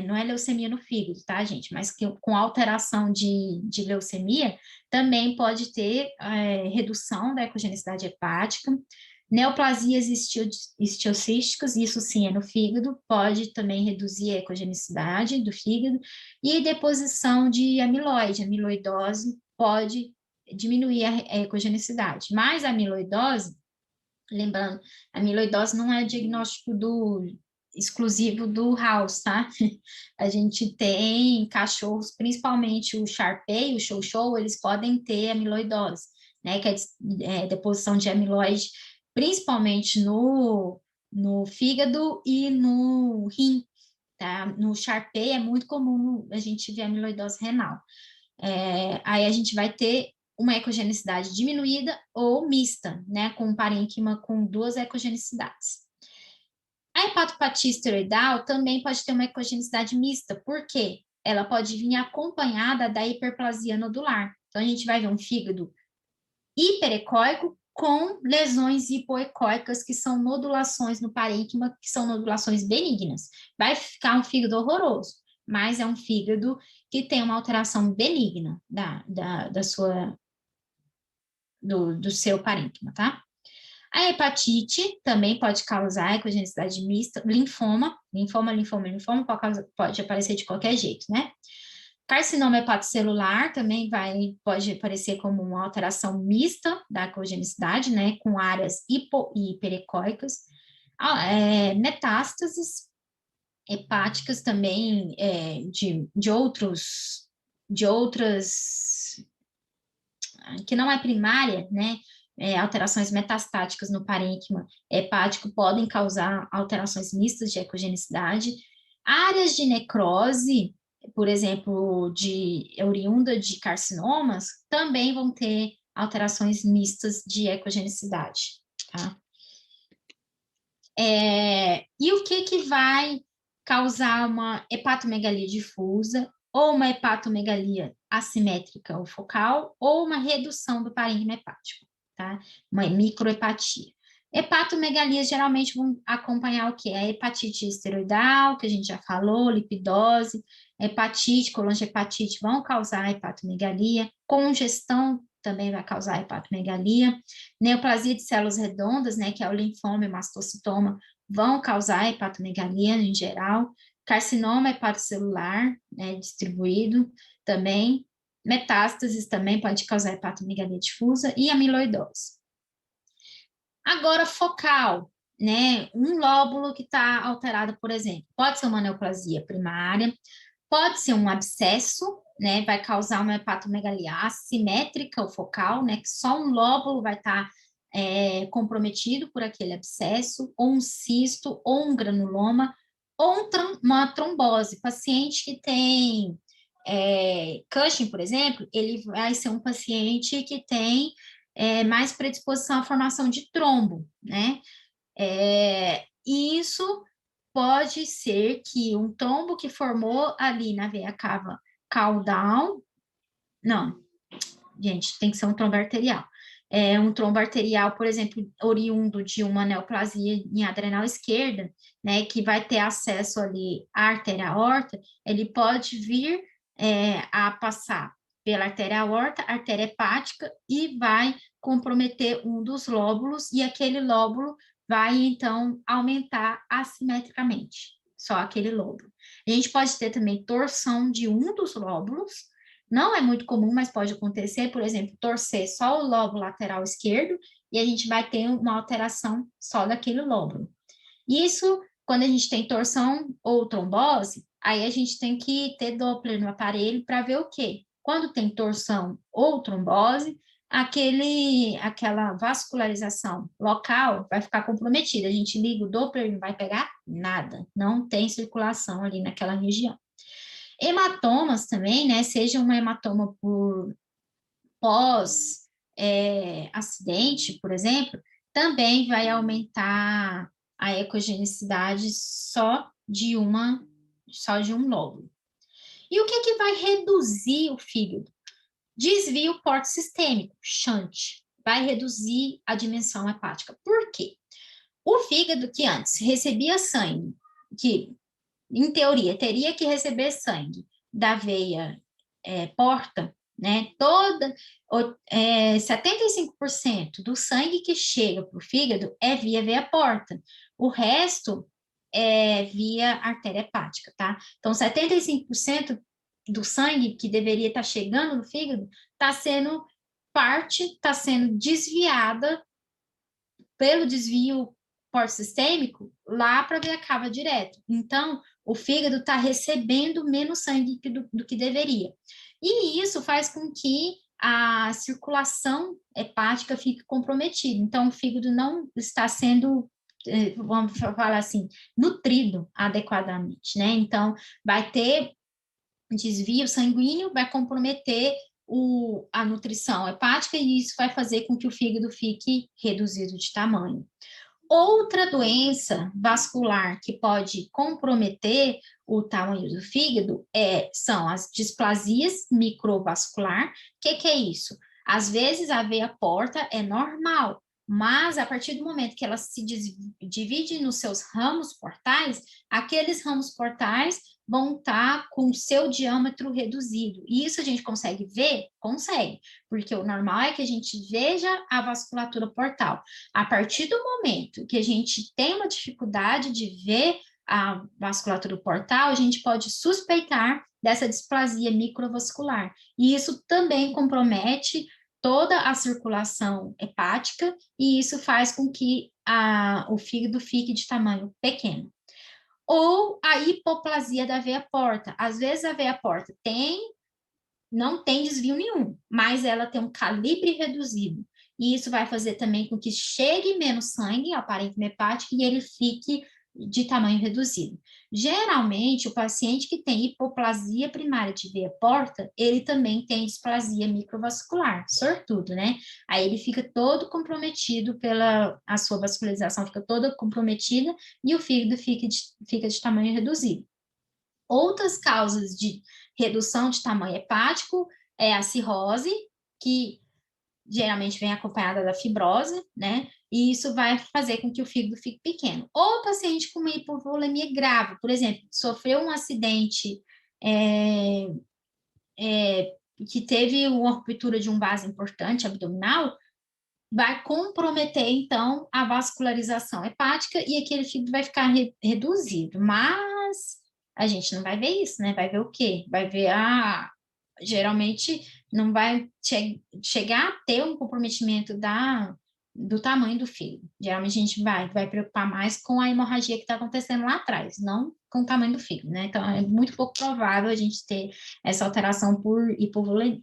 não é leucemia no fígado, tá, gente? Mas com alteração de leucemia, também pode ter redução da ecogenicidade hepática. Neoplasias histiocísticas, isso sim é no fígado, pode também reduzir a ecogenicidade do fígado. E deposição de amiloide, amiloidose, pode diminuir a ecogenicidade. Mas a amiloidose, lembrando, a amiloidose não é diagnóstico exclusivo do House, tá? A gente tem cachorros, principalmente o Shar-Pei, o Chow-Chow, eles podem ter amiloidose, né? Que é deposição de amiloide, principalmente no fígado e no rim, tá? No Shar-Pei é muito comum a gente ver amiloidose renal. Aí a gente vai ter uma ecogenicidade diminuída ou mista, né, com um parênquima com duas ecogenicidades. A hepatopatia esteroidal também pode ter uma ecogenicidade mista, por quê? Ela pode vir acompanhada da hiperplasia nodular. Então, a gente vai ver um fígado hiperecóico com lesões hipoecóicas, que são nodulações no parênquima, que são nodulações benignas. Vai ficar um fígado horroroso, mas é um fígado que tem uma alteração benigna do seu parênquima, tá? A hepatite também pode causar ecogenicidade mista, linfoma pode aparecer de qualquer jeito, né? Carcinoma hepatocelular também pode aparecer como uma alteração mista da ecogenicidade, né? Com áreas hipo e hiperecóicas. Metástases hepáticas também de outras que não é primária, né? Alterações metastáticas no parênquima hepático podem causar alterações mistas de ecogenicidade. Áreas de necrose, por exemplo, oriunda de carcinomas, também vão ter alterações mistas de ecogenicidade, tá? E o que vai causar uma hepatomegalia difusa ou uma hepatomegalia assimétrica ou focal ou uma redução do parênquima hepático, tá? Uma microhepatia. Hepatomegalias geralmente vão acompanhar o quê? A hepatite esteroidal, que a gente já falou, lipidose, hepatite, colangiohepatite vão causar hepatomegalia, congestão também vai causar hepatomegalia, neoplasia de células redondas, né, que é o linfoma e o mastocitoma, vão causar hepatomegalia em geral, carcinoma hepatocelular, né, distribuído também, metástases também pode causar hepatomegalia difusa e amiloidose. Agora, focal, né, um lóbulo que está alterado, por exemplo, pode ser uma neoplasia primária, pode ser um abscesso, né, vai causar uma hepatomegalia assimétrica ou focal, né, que só um lóbulo vai estar comprometido por aquele abscesso, ou um cisto, ou um granuloma, ou uma trombose. Paciente que tem Cushing, por exemplo, ele vai ser um paciente que tem mais predisposição à formação de trombo, né? E isso pode ser que um trombo que formou ali na veia cava caudal, não, gente, tem que ser um trombo arterial. Um trombo arterial, por exemplo, oriundo de uma neoplasia em adrenal esquerda, né, que vai ter acesso ali à artéria aorta, ele pode vir a passar pela artéria aorta, artéria hepática, e vai comprometer um dos lóbulos, e aquele lóbulo vai, então, aumentar assimetricamente, só aquele lóbulo. A gente pode ter também torção de um dos lóbulos, não é muito comum, mas pode acontecer, por exemplo, torcer só o lobo lateral esquerdo, e a gente vai ter uma alteração só daquele lóbulo. Isso, quando a gente tem torção ou trombose, aí a gente tem que ter Doppler no aparelho para ver o quê? Quando tem torção ou trombose, aquela vascularização local vai ficar comprometida. A gente liga o Doppler e não vai pegar nada, não tem circulação ali naquela região. Hematomas também, né? Seja um hematoma por pós-acidente, por exemplo, também vai aumentar a ecogenicidade só de um lóbulo. E o que vai reduzir o fígado? Desvio porto-sistêmico, shunt, vai reduzir a dimensão hepática. Por quê? O fígado que antes recebia sangue, que em teoria teria que receber sangue da veia porta, né? 75% do sangue que chega para o fígado é via veia porta. O resto é via artéria hepática, tá? Então, 75% do sangue que deveria estar chegando no fígado está sendo desviada pelo desvio porto-sistêmico lá para a veia cava direto. Então, o fígado está recebendo menos sangue do que deveria. E isso faz com que a circulação hepática fique comprometida. Então, o fígado não está sendo, vamos falar assim, nutrido adequadamente, né? Então, vai ter desvio sanguíneo, vai comprometer a nutrição hepática e isso vai fazer com que o fígado fique reduzido de tamanho. Outra doença vascular que pode comprometer o tamanho do fígado são as displasias microvascular. O que é isso? Às vezes a veia porta é normal, mas a partir do momento que ela se divide nos seus ramos portais, aqueles ramos portais vão estar com o seu diâmetro reduzido. E isso a gente consegue ver? Consegue, porque o normal é que a gente veja a vasculatura portal. A partir do momento que a gente tem uma dificuldade de ver a vasculatura portal, a gente pode suspeitar dessa displasia microvascular. E isso também compromete toda a circulação hepática e isso faz com que o fígado fique de tamanho pequeno. Ou a hipoplasia da veia porta. Às vezes a veia porta não tem desvio nenhum, mas ela tem um calibre reduzido. E isso vai fazer também com que chegue menos sangue ao parênquima hepático e ele fique de tamanho reduzido. Geralmente, o paciente que tem hipoplasia primária de veia porta, ele também tem displasia microvascular, sortudo, né? Aí ele fica todo comprometido a sua vascularização fica toda comprometida e o fígado fica de tamanho reduzido. Outras causas de redução de tamanho hepático é a cirrose, que geralmente vem acompanhada da fibrose, né? E isso vai fazer com que o fígado fique pequeno. Ou o paciente com uma hipovolemia grave, por exemplo, sofreu um acidente que teve uma ruptura de um vaso importante abdominal, vai comprometer, então, a vascularização hepática e aquele fígado vai ficar reduzido. Mas a gente não vai ver isso, né? Vai ver o quê? Vai ver geralmente não vai chegar a ter um comprometimento do tamanho do fígado. Geralmente a gente vai preocupar mais com a hemorragia que está acontecendo lá atrás, não com o tamanho do fígado, né? Então, é muito pouco provável a gente ter essa alteração por hipovolemia.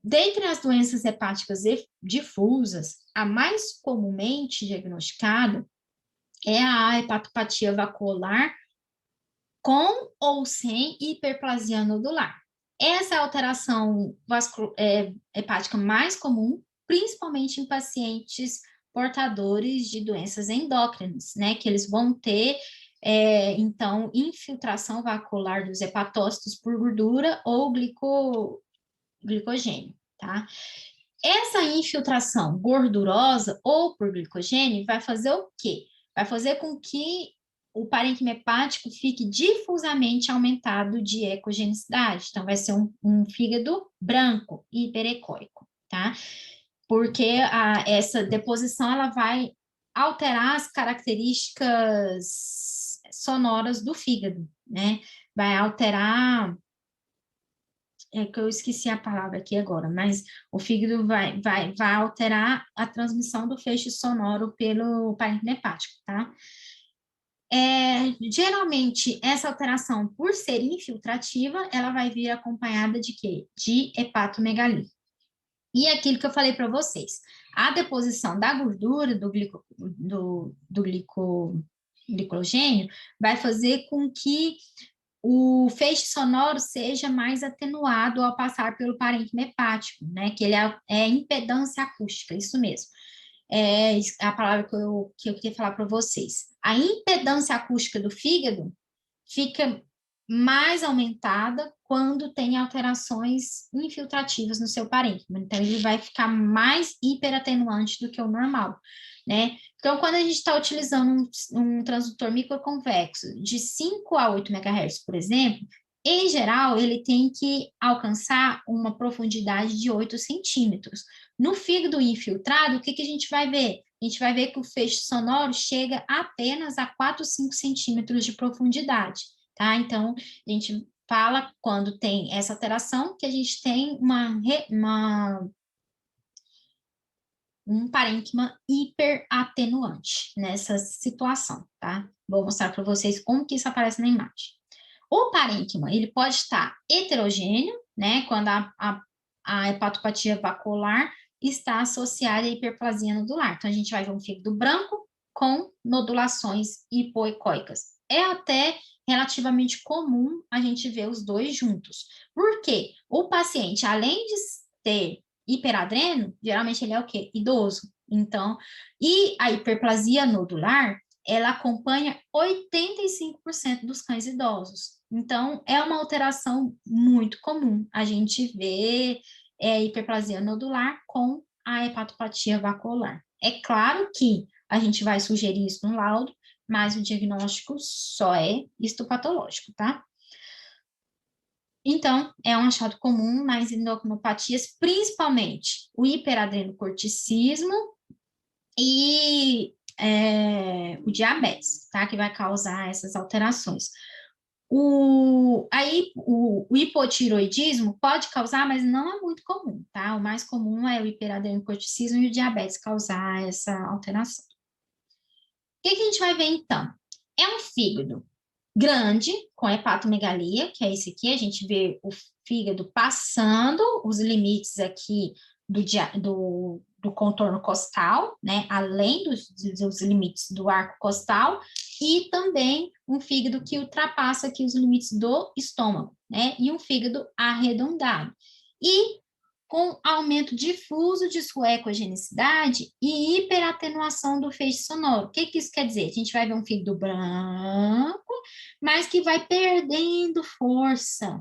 Dentre as doenças hepáticas difusas, a mais comumente diagnosticada é a hepatopatia vascular com ou sem hiperplasia nodular. Essa é a alteração hepática mais comum, principalmente em pacientes portadores de doenças endócrinas, né? Que eles vão ter, então, infiltração vascular dos hepatócitos por gordura ou glicogênio, tá? Essa infiltração gordurosa ou por glicogênio vai fazer o quê? Vai fazer com que o parênquima hepático fique difusamente aumentado de ecogenicidade. Então, vai ser um fígado branco, hiperecóico, tá? Porque essa deposição, ela vai alterar as características sonoras do fígado, né? Vai alterar... É que eu esqueci a palavra aqui agora, mas o fígado vai alterar a transmissão do feixe sonoro pelo parênquima hepático, tá? Geralmente, essa alteração, por ser infiltrativa, ela vai vir acompanhada de quê? De hepatomegalia. E aquilo que eu falei para vocês, a deposição da gordura do glicogênio vai fazer com que o feixe sonoro seja mais atenuado ao passar pelo parênquima hepático, né? Que ele é impedância acústica, isso mesmo. É a palavra que eu queria falar para vocês. A impedância acústica do fígado fica mais aumentada quando tem alterações infiltrativas no seu parênquima. Então, ele vai ficar mais hiperatenuante do que o normal, né? Então, quando a gente está utilizando um transdutor microconvexo de 5 a 8 MHz, por exemplo, em geral, ele tem que alcançar uma profundidade de 8 centímetros. No fígado infiltrado, o que a gente vai ver? A gente vai ver que o feixe sonoro chega apenas a 4, 5 centímetros de profundidade, tá? Então, a gente fala, quando tem essa alteração, que a gente tem um parênquima hiperatenuante nessa situação, tá? Vou mostrar para vocês como que isso aparece na imagem. O parênquima, ele pode estar heterogêneo, né? Quando a hepatopatia vascular está associada à hiperplasia nodular. Então, a gente vai ver um fígado branco com nodulações hipoecóicas. É até relativamente comum a gente ver os dois juntos. Por quê? O paciente, além de ter hiperadreno, geralmente ele é o quê? Idoso. Então, e a hiperplasia nodular, ela acompanha 85% dos cães idosos. Então, é uma alteração muito comum a gente ver hiperplasia nodular com a hepatopatia vascular. É claro que a gente vai sugerir isso no laudo, mas o diagnóstico só é histopatológico, tá? Então, é um achado comum nas endocrinopatias, principalmente o hiperadrenocorticismo e o diabetes, tá? Que vai causar essas alterações. O hipotiroidismo pode causar, mas não é muito comum, tá? O mais comum é o hiperadrenocorticismo e o diabetes causar essa alteração. O que a gente vai ver, então? É um fígado grande, com hepatomegalia, que é esse aqui, a gente vê o fígado passando os limites aqui do contorno costal, né, além dos limites do arco costal, e também um fígado que ultrapassa aqui os limites do estômago, né, e um fígado arredondado. E com aumento difuso de sua ecogenicidade e hiperatenuação do feixe sonoro. O que isso quer dizer? A gente vai ver um fígado branco, mas que vai perdendo força.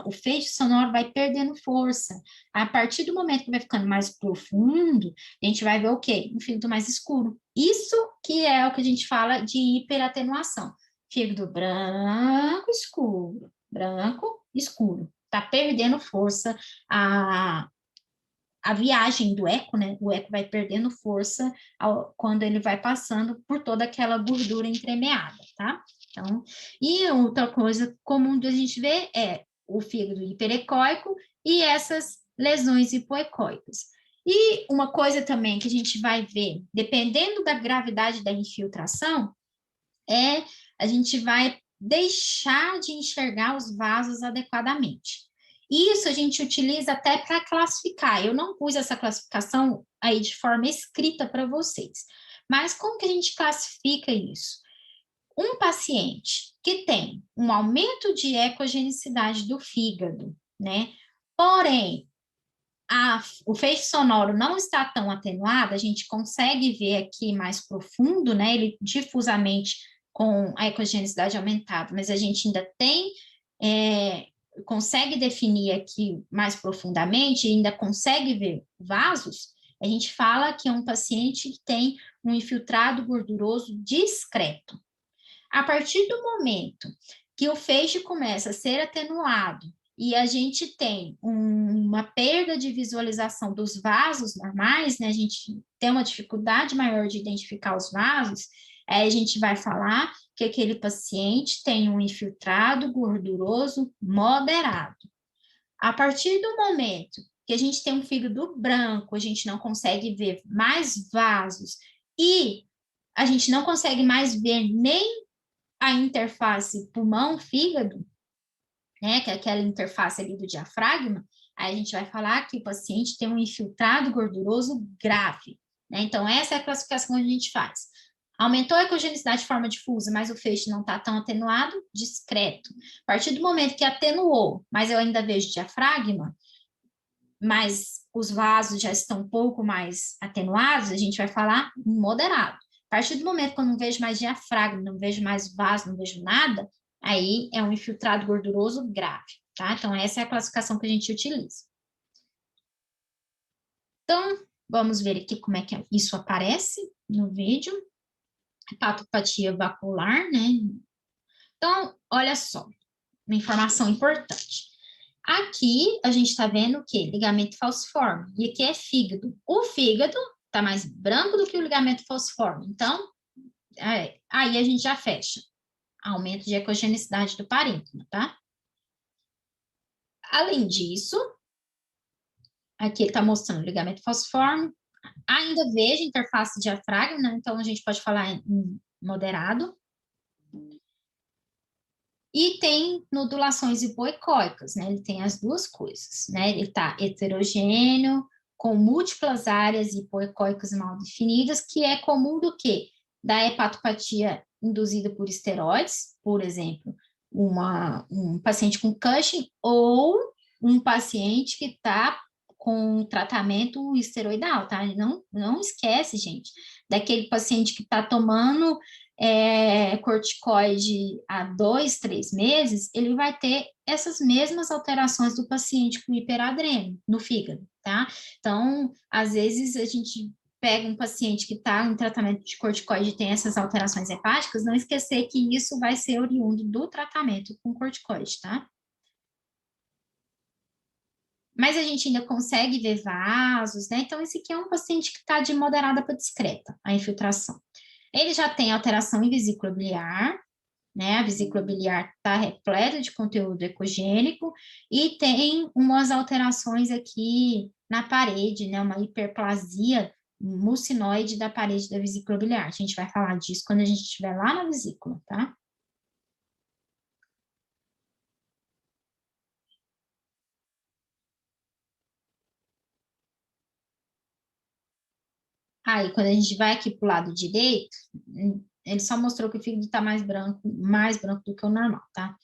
O feixe sonoro vai perdendo força. A partir do momento que vai ficando mais profundo, a gente vai ver o quê? Um fígado mais escuro. Isso que é o que a gente fala de hiperatenuação. Fígado branco, escuro. Branco, escuro. Está perdendo força a viagem do eco, né? O eco vai perdendo força quando ele vai passando por toda aquela gordura entremeada, tá? Então, e outra coisa comum de a gente ver é o fígado hiperecóico e essas lesões hipoecóicas. E uma coisa também que a gente vai ver, dependendo da gravidade da infiltração, a gente vai deixar de enxergar os vasos adequadamente. Isso a gente utiliza até para classificar. Eu não pus essa classificação aí de forma escrita para vocês. Mas como que a gente classifica isso? Um paciente que tem um aumento de ecogenicidade do fígado, né? Porém, o feixe sonoro não está tão atenuado, a gente consegue ver aqui mais profundo, né? Ele difusamente com a ecogenicidade aumentada, mas a gente ainda tem, consegue definir aqui mais profundamente, ainda consegue ver vasos, a gente fala que é um paciente que tem um infiltrado gorduroso discreto. A partir do momento que o feixe começa a ser atenuado e a gente tem uma perda de visualização dos vasos normais, né? A gente tem uma dificuldade maior de identificar os vasos, aí a gente vai falar que aquele paciente tem um infiltrado gorduroso moderado. A partir do momento que a gente tem um fígado branco, a gente não consegue ver mais vasos e a gente não consegue mais ver nem a interface pulmão-fígado, né, que é aquela interface ali do diafragma, aí a gente vai falar que o paciente tem um infiltrado gorduroso grave, né? Então, essa é a classificação que a gente faz. Aumentou a ecogenicidade de forma difusa, mas o feixe não está tão atenuado, discreto. A partir do momento que atenuou, mas eu ainda vejo diafragma, mas os vasos já estão um pouco mais atenuados, a gente vai falar moderado. A partir do momento que eu não vejo mais diafragma, não vejo mais vaso, não vejo nada, aí é um infiltrado gorduroso grave, tá? Então, essa é a classificação que a gente utiliza. Então, vamos ver aqui como é que isso aparece no vídeo. Hepatopatia vacular, né? Então, olha só, uma informação importante. Aqui a gente está vendo o quê? Ligamento falciforme. E aqui é fígado. O fígado está mais branco do que o ligamento falciforme. Então, aí a gente já fecha. Aumento de ecogenicidade do parênquima, tá? Além disso, aqui ele está mostrando o ligamento falciforme. Ainda vejo interface diafragma, né? Então a gente pode falar em moderado. E tem nodulações hipoecóicas, né? Ele tem as duas coisas, né? Ele está heterogêneo, com múltiplas áreas hipoecóicas mal definidas, que é comum do quê? Da hepatopatia induzida por esteroides, por exemplo, um paciente com Cushing ou um paciente que está com tratamento esteroidal, tá? Não esquece, gente, daquele paciente que está tomando corticoide há 2, 3 meses, ele vai ter essas mesmas alterações do paciente com hiperadreno no fígado, tá? Então, às vezes a gente pega um paciente que está em tratamento de corticoide e tem essas alterações hepáticas, não esquecer que isso vai ser oriundo do tratamento com corticoide, tá? Mas a gente ainda consegue ver vasos, né? Então, esse aqui é um paciente que está de moderada para discreta, a infiltração. Ele já tem alteração em vesícula biliar, né? A vesícula biliar está repleta de conteúdo ecogênico e tem umas alterações aqui na parede, né? Uma hiperplasia mucinoide da parede da vesícula biliar. A gente vai falar disso quando a gente estiver lá na vesícula, tá? Aí, quando a gente vai aqui para o lado direito, ele só mostrou que o fígado está mais branco do que o normal, tá?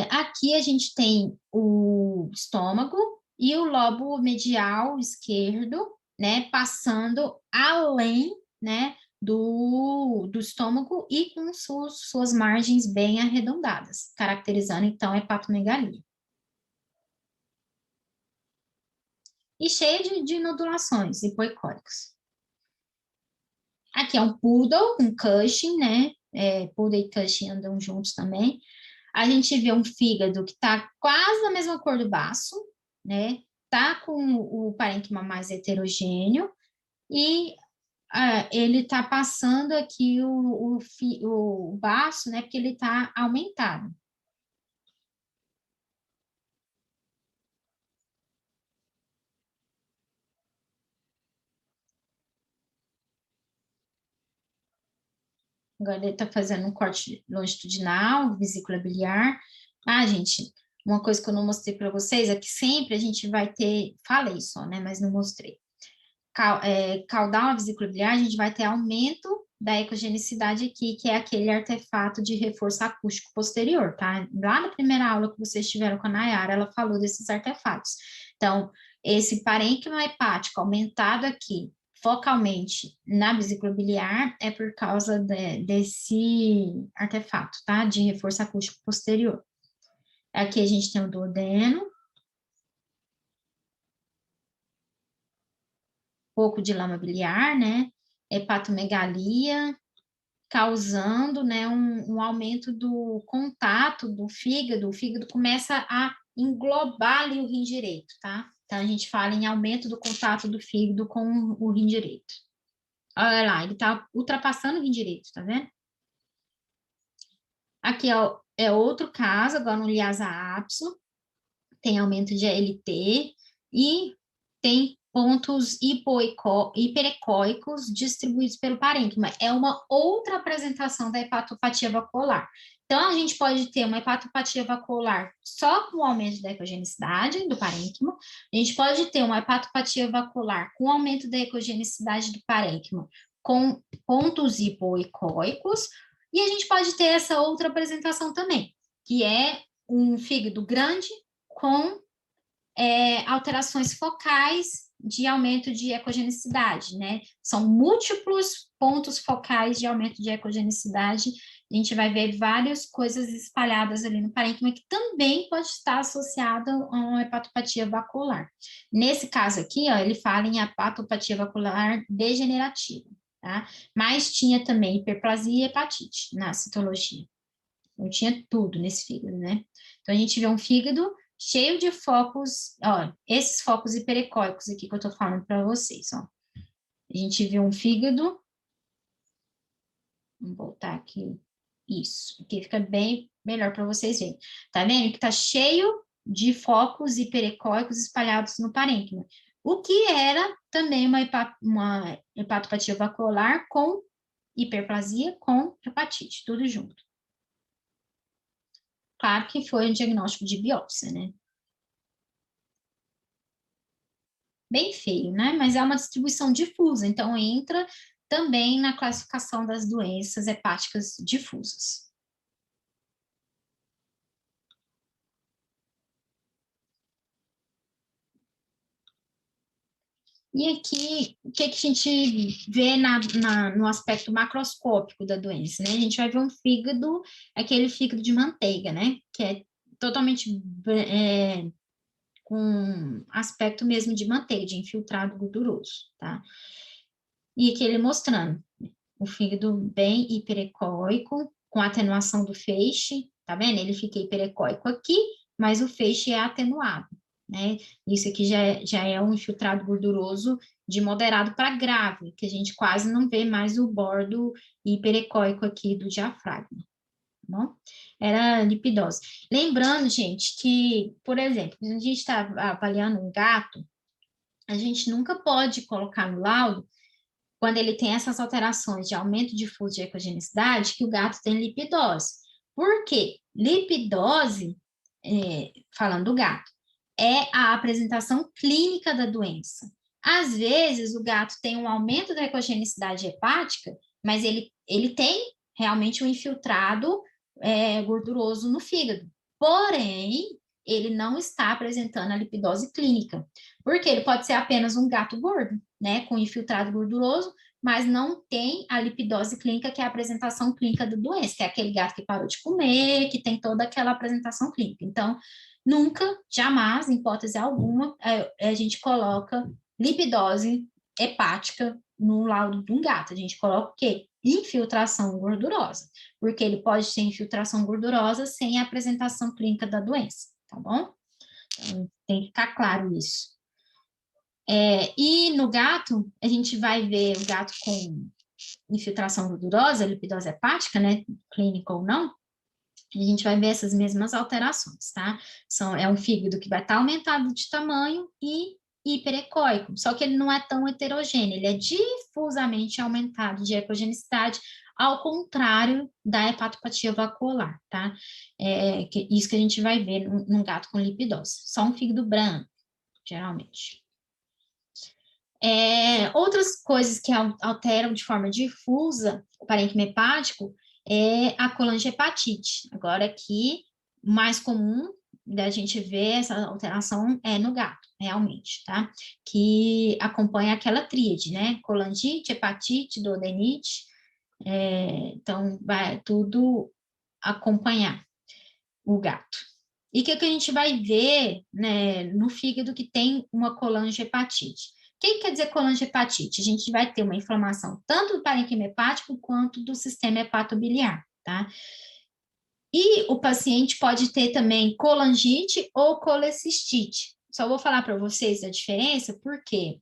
Aqui a gente tem o estômago e o lobo medial esquerdo, né, passando além, né, do estômago e com suas margens bem arredondadas, caracterizando, então, a hepatomegalia. E cheia de nodulações hipoecóicas. Aqui é um poodle, um Cushing, né? Poodle e Cushing andam juntos também. A gente vê um fígado que está quase da mesma cor do baço, né? Tá com o parênquima mais heterogêneo e ele está passando aqui o baço, né? Porque ele está aumentado. Agora ele está fazendo um corte longitudinal, vesícula biliar. Ah, gente, uma coisa que eu não mostrei para vocês é que sempre a gente vai ter, falei só, né, mas não mostrei. Caudal, vesícula biliar, a gente vai ter aumento da ecogenicidade aqui, que é aquele artefato de reforço acústico posterior, tá? Lá na primeira aula que vocês tiveram com a Nayara, ela falou desses artefatos. Então, esse parênquima hepático aumentado aqui, focalmente na vesícula biliar, é por causa desse artefato, tá? De reforço acústico posterior. Aqui a gente tem o duodeno, pouco de lama biliar, né? Hepatomegalia, causando, né, um aumento do contato do fígado. O fígado começa a englobar ali o rim direito, tá? Então, a gente fala em aumento do contato do fígado com o rim direito. Olha lá, ele tá ultrapassando o rim direito, tá vendo? Aqui é outro caso, agora no Lhasa apso, tem aumento de ALT e tem pontos hiperecóicos distribuídos pelo parênquima. É uma outra apresentação da hepatopatia vascular. Então, a gente pode ter uma hepatopatia vascular só com o aumento da ecogenicidade do parênquima, a gente pode ter uma hepatopatia vascular com aumento da ecogenicidade do parênquima com pontos hipoecóicos, e a gente pode ter essa outra apresentação também, que é um fígado grande com alterações focais de aumento de ecogenicidade, né? São múltiplos pontos focais de aumento de ecogenicidade. A gente vai ver várias coisas espalhadas ali no parênquima que também pode estar associado a uma hepatopatia vascular. Nesse caso aqui, ó, ele fala em hepatopatia vascular degenerativa, tá? Mas tinha também hiperplasia e hepatite na citologia. Então, tinha tudo nesse fígado, né? Então, a gente vê um fígado cheio de focos, ó, esses focos hiperecóicos aqui que eu tô falando para vocês, ó. A gente vê um fígado, vamos voltar aqui, isso, aqui fica bem melhor para vocês verem. Tá vendo que tá cheio de focos hiperecóicos espalhados no parênquima, o que era também uma hepatopatia vascular com hiperplasia com hepatite, tudo junto. Claro que foi um diagnóstico de biópsia, né? Bem feio, né? Mas é uma distribuição difusa, então entra também na classificação das doenças hepáticas difusas. E aqui, o que a gente vê no aspecto macroscópico da doença, né? A gente vai ver um fígado, aquele fígado de manteiga, né? Que é totalmente com aspecto mesmo de manteiga, de infiltrado gorduroso, tá? E aqui ele mostrando o fígado bem hiperecóico, com atenuação do feixe, tá vendo? Ele fica hiperecóico aqui, mas o feixe é atenuado, né? Isso aqui já é um infiltrado gorduroso de moderado para grave, que a gente quase não vê mais o bordo hiperecóico aqui do diafragma, tá bom? Era lipidose. Lembrando, gente, que, por exemplo, quando a gente está avaliando um gato, a gente nunca pode colocar no laudo, quando ele tem essas alterações de aumento difuso de ecogenicidade, que o gato tem lipidose. Por quê? Lipidose, falando do gato, é a apresentação clínica da doença. Às vezes, o gato tem um aumento da ecogenicidade hepática, mas ele tem realmente um infiltrado gorduroso no fígado. Porém, ele não está apresentando a lipidose clínica, porque ele pode ser apenas um gato gordo, né, com infiltrado gorduroso, mas não tem a lipidose clínica, que é a apresentação clínica da doença, que é aquele gato que parou de comer, que tem toda aquela apresentação clínica. Então, nunca, jamais, em hipótese alguma, a gente coloca lipidose hepática no laudo de um gato. A gente coloca o quê? Infiltração gordurosa, porque ele pode ter infiltração gordurosa sem a apresentação clínica da doença, tá bom? Então, tem que ficar claro isso. E no gato, a gente vai ver o gato com infiltração gordurosa, lipidose hepática, né, clínica ou não, a gente vai ver essas mesmas alterações, tá? É um fígado que vai estar aumentado de tamanho e hiperecóico, só que ele não é tão heterogêneo, ele é difusamente aumentado de ecogenicidade, ao contrário da hepatopatia vacuolar, tá? Isso que a gente vai ver num gato com lipidose, só um fígado branco, geralmente. Outras coisas que alteram de forma difusa o parênquima hepático é a colangiopatite. Agora aqui, o mais comum da gente ver essa alteração é no gato, realmente, tá? Que acompanha aquela tríade, né? Colangite, hepatite, duodenite, então vai tudo acompanhar o gato. E o que a gente vai ver, né, no fígado que tem uma colangiopatite? O que quer dizer colangiopatite? A gente vai ter uma inflamação tanto do parênquima hepático quanto do sistema hepatobiliar, tá? E o paciente pode ter também colangite ou colecistite. Só vou falar para vocês a diferença, porque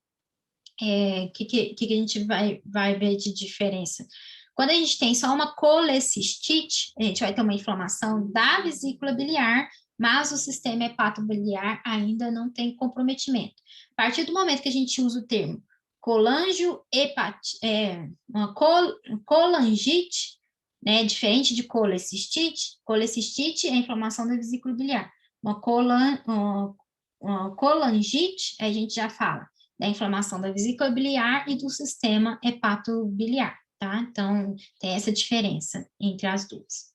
que a gente vai ver de diferença? Quando a gente tem só uma colecistite, a gente vai ter uma inflamação da vesícula biliar, mas o sistema hepatobiliar ainda não tem comprometimento. A partir do momento que a gente usa o termo colangite, né, diferente de colecistite é a inflamação da vesícula biliar. Uma colangite, a gente já fala da inflamação da vesícula biliar e do sistema hepatobiliar, tá? Então, tem essa diferença entre as duas.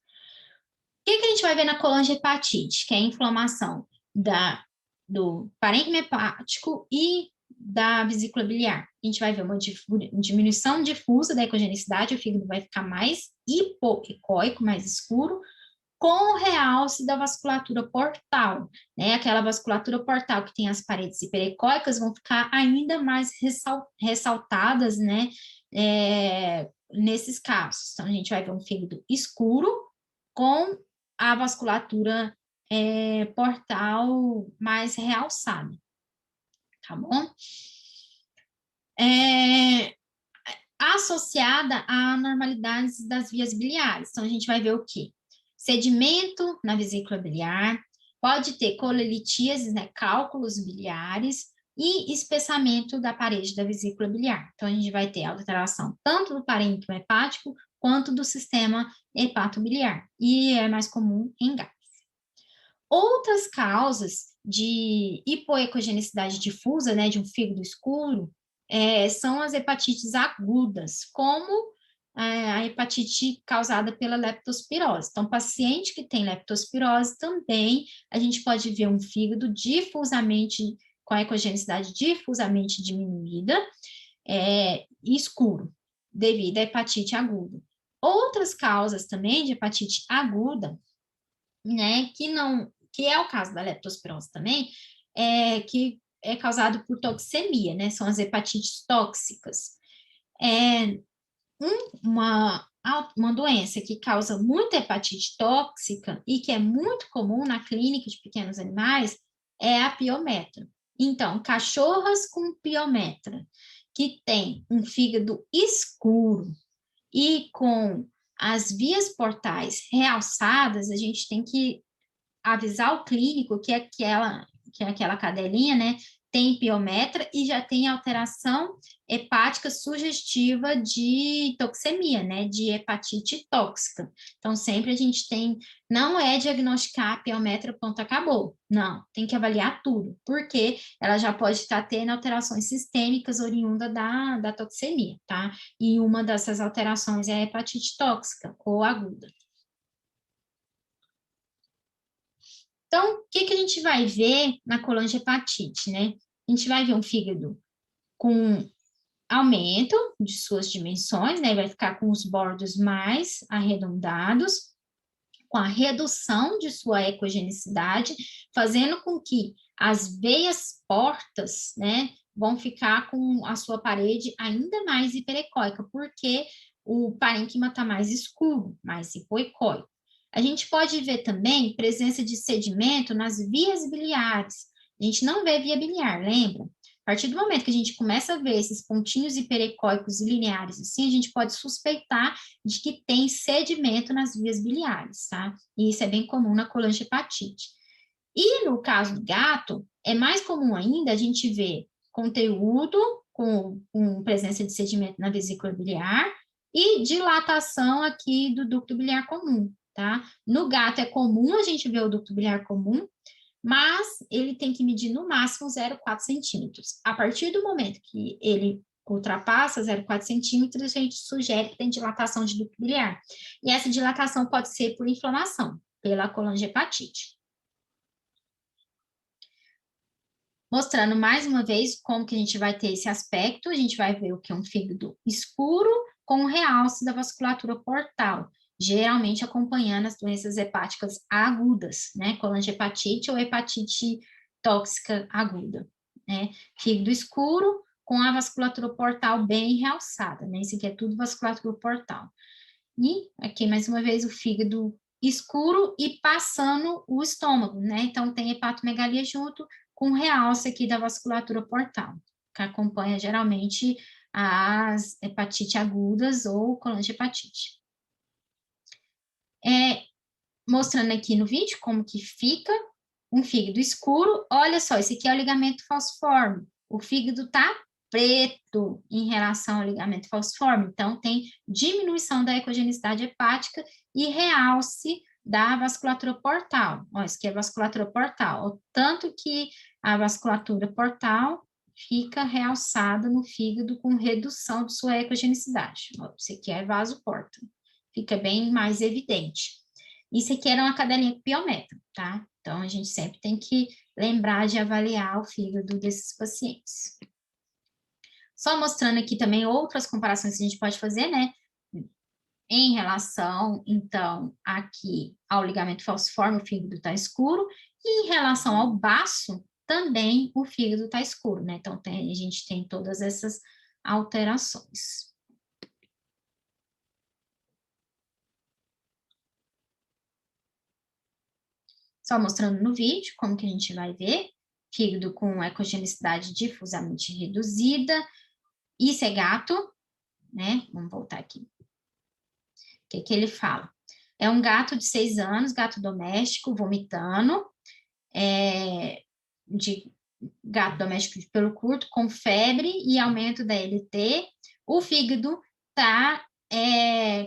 O que a gente vai ver na colangiopatite? Que é a inflamação do parênquima hepático e da vesícula biliar. A gente vai ver uma diminuição difusa da ecogenicidade, o fígado vai ficar mais hipoecóico, mais escuro, com o realce da vasculatura portal, né? Aquela vasculatura portal que tem as paredes hiperecóicas vão ficar ainda mais ressaltadas, né? Nesses casos. Então, a gente vai ver um fígado escuro com a vasculatura portal mais realçada, tá bom? Associada a anormalidades das vias biliares. Então, a gente vai ver o quê? Sedimento na vesícula biliar, pode ter colelitíases, né, cálculos biliares e espessamento da parede da vesícula biliar. Então, a gente vai ter alteração tanto do parênquima hepático quanto do sistema hepatobiliar, e é mais comum em gatos. Outras causas de hipoecogenicidade difusa, né, de um fígado escuro, são as hepatites agudas, como a hepatite causada pela leptospirose. Então, paciente que tem leptospirose também, a gente pode ver um fígado difusamente, com a ecogenicidade difusamente diminuída, e escuro, devido à hepatite aguda. Outras causas também de hepatite aguda, né, que é o caso da leptospirose também, que é causado por toxemia, né, são as hepatites tóxicas. Uma doença que causa muita hepatite tóxica e que é muito comum na clínica de pequenos animais é a piometra. Então, cachorras com piometra, que tem um fígado escuro e com as vias portais realçadas, a gente tem que avisar o clínico que aquela cadelinha, né, tem piometra e já tem alteração hepática sugestiva de toxemia, né, de hepatite tóxica. Então, sempre a gente não é diagnosticar piometra, ponto, acabou. Não, tem que avaliar tudo, porque ela já pode estar tendo alterações sistêmicas oriundas da toxemia, tá? E uma dessas alterações é a hepatite tóxica ou aguda. Então, o que a gente vai ver na colangiopatite, né? A gente vai ver um fígado com aumento de suas dimensões, né? Vai ficar com os bordos mais arredondados, com a redução de sua ecogenicidade, fazendo com que as veias portas, né, vão ficar com a sua parede ainda mais hiperecóica, porque o parênquima está mais escuro, mais hipoecóico. A gente pode ver também presença de sedimento nas vias biliares. A gente não vê via biliar, lembra? A partir do momento que a gente começa a ver esses pontinhos hiperecóicos e lineares assim, a gente pode suspeitar de que tem sedimento nas vias biliares, tá? E isso é bem comum na colangiopatite. E no caso do gato, é mais comum ainda a gente ver conteúdo com presença de sedimento na vesícula biliar e dilatação aqui do ducto biliar comum, tá? No gato é comum a gente ver o ducto biliar comum, mas ele tem que medir no máximo 0,4 centímetros. A partir do momento que ele ultrapassa 0,4 centímetros, a gente sugere que tem dilatação de ducto biliar. E essa dilatação pode ser por inflamação, pela colangiopatite. Mostrando mais uma vez como que a gente vai ter esse aspecto, a gente vai ver o que é um fígado escuro com realce da vasculatura portal, geralmente acompanhando as doenças hepáticas agudas, né, colangiopatite ou hepatite tóxica aguda, né, fígado escuro com a vasculatura portal bem realçada, né, isso aqui é tudo vasculatura portal. E aqui, mais uma vez, o fígado escuro e passando o estômago, né, então tem hepatomegalia junto, com realce aqui da vasculatura portal, que acompanha geralmente as hepatite agudas ou colangiopatite. Mostrando aqui no vídeo como que fica um fígado escuro, olha só, esse aqui é o ligamento falciforme, o fígado tá preto em relação ao ligamento falciforme, então tem diminuição da ecogenicidade hepática e realce da vasculatura portal. Ó, isso aqui é vasculatura portal, tanto que a vasculatura portal fica realçada no fígado com redução de sua ecogenicidade. Ó, isso aqui é vasoporta, fica bem mais evidente. Isso aqui era uma cadelinha com piômetro, tá? Então, a gente sempre tem que lembrar de avaliar o fígado desses pacientes. Só mostrando aqui também outras comparações que a gente pode fazer, né? Em relação, então, aqui ao ligamento falciforme, o fígado está escuro, e em relação ao baço, também o fígado está escuro, né? Então, a gente tem todas essas alterações. Só mostrando no vídeo como que a gente vai ver, fígado com ecogenicidade difusamente reduzida, isso é gato, né? Vamos voltar aqui. O que ele fala? É um gato de 6 anos, gato doméstico, vomitando, de gato doméstico de pelo curto, com febre e aumento da LT. O fígado está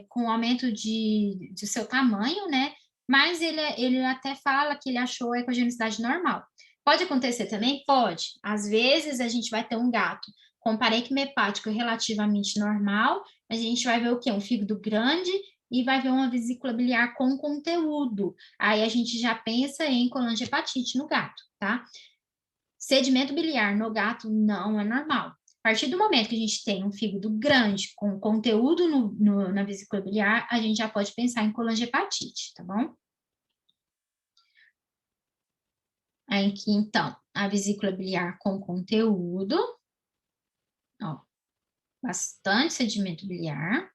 com aumento de seu tamanho, né? Mas ele até fala que ele achou a ecogenicidade normal. Pode acontecer também? Pode. Às vezes a gente vai ter um gato com parênquima hepático relativamente normal, mas a gente vai ver o quê? Um fígado grande e vai ver uma vesícula biliar com conteúdo. Aí a gente já pensa em colangiopatite no gato, tá? Sedimento biliar no gato não é normal. A partir do momento que a gente tem um fígado grande com conteúdo na vesícula biliar, a gente já pode pensar em colangiopatite, tá bom? Aí aqui, então, a vesícula biliar com conteúdo, ó, bastante sedimento biliar.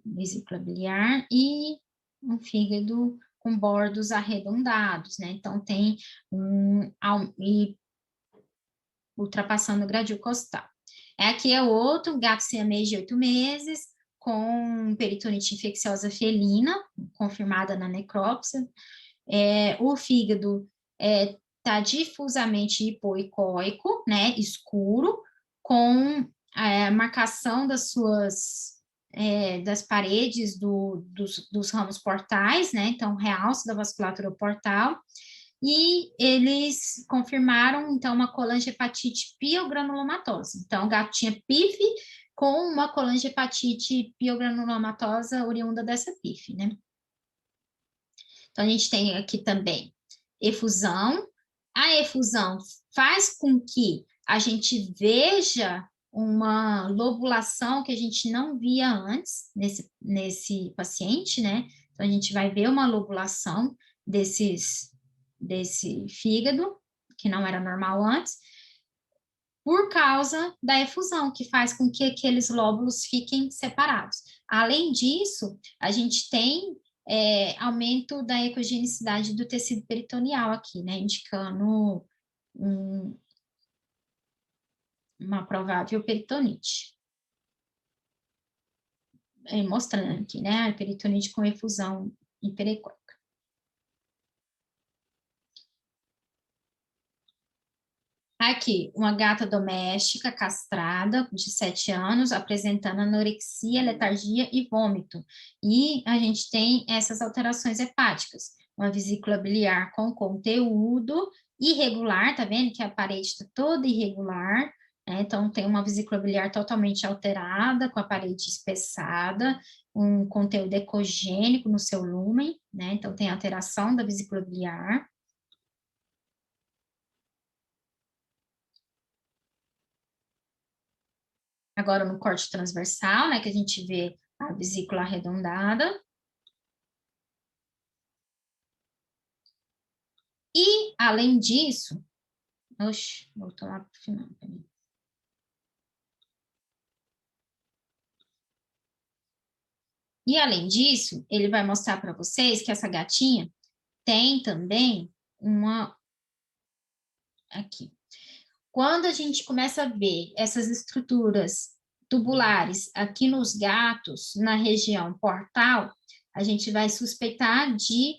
Vesícula biliar e um fígado com bordos arredondados, né? Então, tem e ultrapassando o gradil costal. Aqui é outro gato siamês de 8 meses, com peritonite infecciosa felina, confirmada na necrópsia. O fígado está difusamente hipoicóico, né, escuro, com a marcação das paredes dos ramos portais, né, então realce da vasculatura portal, e eles confirmaram, então, uma colangiopatite piogranulomatosa. Então, o gato tinha PIF com uma colangiopatite piogranulomatosa oriunda dessa PIF, né? Então, a gente tem aqui também efusão. A efusão faz com que a gente veja uma lobulação que a gente não via antes nesse paciente, né? Então, a gente vai ver uma lobulação desse fígado, que não era normal antes, por causa da efusão, que faz com que aqueles lóbulos fiquem separados. Além disso, a gente tem aumento da ecogenicidade do tecido peritoneal aqui, né, indicando uma provável peritonite. Mostrando aqui, né, a peritonite com efusão hiperecóica. Aqui, uma gata doméstica castrada de 7 anos, apresentando anorexia, letargia e vômito. E a gente tem essas alterações hepáticas. Uma vesícula biliar com conteúdo irregular, tá vendo que a parede está toda irregular, né? Então, tem uma vesícula biliar totalmente alterada, com a parede espessada, um conteúdo ecogênico no seu lúmen, né? Então, tem alteração da vesícula biliar. Agora, no corte transversal, né, que a gente vê a vesícula arredondada. E, além disso, oxe, voltou lá para o final. Peraí. E, além disso, ele vai mostrar para vocês que essa gatinha tem também uma... Aqui. Quando a gente começa a ver essas estruturas tubulares aqui nos gatos, na região portal, a gente vai suspeitar de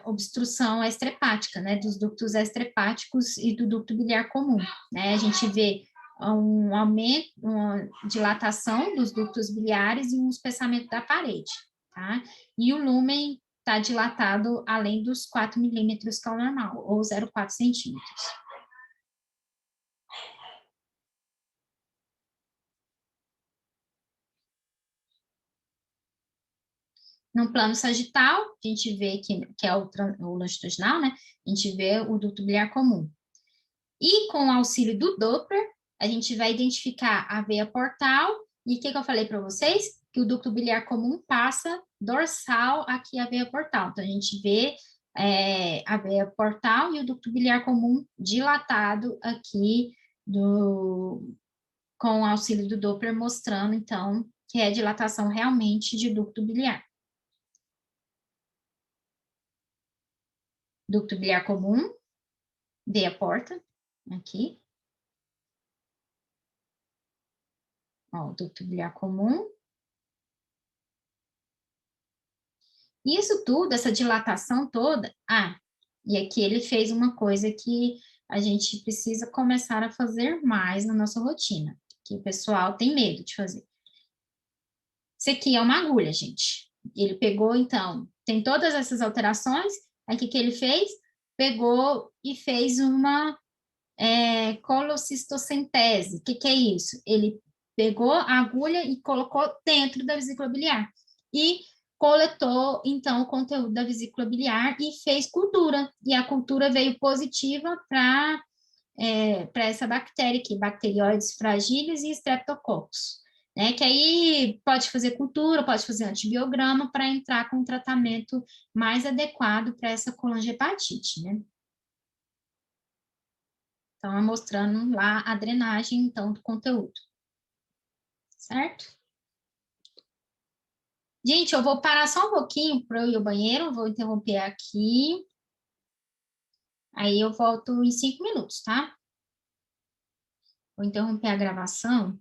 obstrução extrahepática, né, dos ductos extrahepáticos e do ducto biliar comum, né, a gente vê um aumento, uma dilatação dos ductos biliares e um espessamento da parede, tá, e o lúmen está dilatado além dos 4 milímetros, que é o normal, ou 0,4 centímetros. No plano sagital, a gente vê que é o longitudinal, né? A gente vê o ducto biliar comum. E com o auxílio do Doppler, a gente vai identificar a veia portal. E o que eu falei para vocês? Que o ducto biliar comum passa dorsal aqui a veia portal. Então, a gente vê a veia portal e o ducto biliar comum dilatado aqui com o auxílio do Doppler, mostrando, então, que é dilatação realmente de ducto biliar. Ducto biliar comum, veia porta, aqui. Ó, o ducto biliar comum. E isso tudo, essa dilatação toda... Ah, e aqui ele fez uma coisa que a gente precisa começar a fazer mais na nossa rotina, que o pessoal tem medo de fazer. Isso aqui é uma agulha, gente. Ele pegou, então, tem todas essas alterações, aí o que ele fez? Pegou e fez uma colocistocentese. O que é isso? Ele pegou a agulha e colocou dentro da vesícula biliar e coletou, então, o conteúdo da vesícula biliar e fez cultura. E a cultura veio positiva para essa bactéria aqui, Bacteroides fragilis e Streptococcus, né? Que aí pode fazer cultura, pode fazer antibiograma para entrar com um tratamento mais adequado para essa colangiopatite, né? Então, mostrando lá a drenagem, então, do conteúdo. Certo? Gente, eu vou parar só um pouquinho para eu ir ao banheiro, vou interromper aqui. Aí eu volto em 5 minutos, tá? Vou interromper a gravação.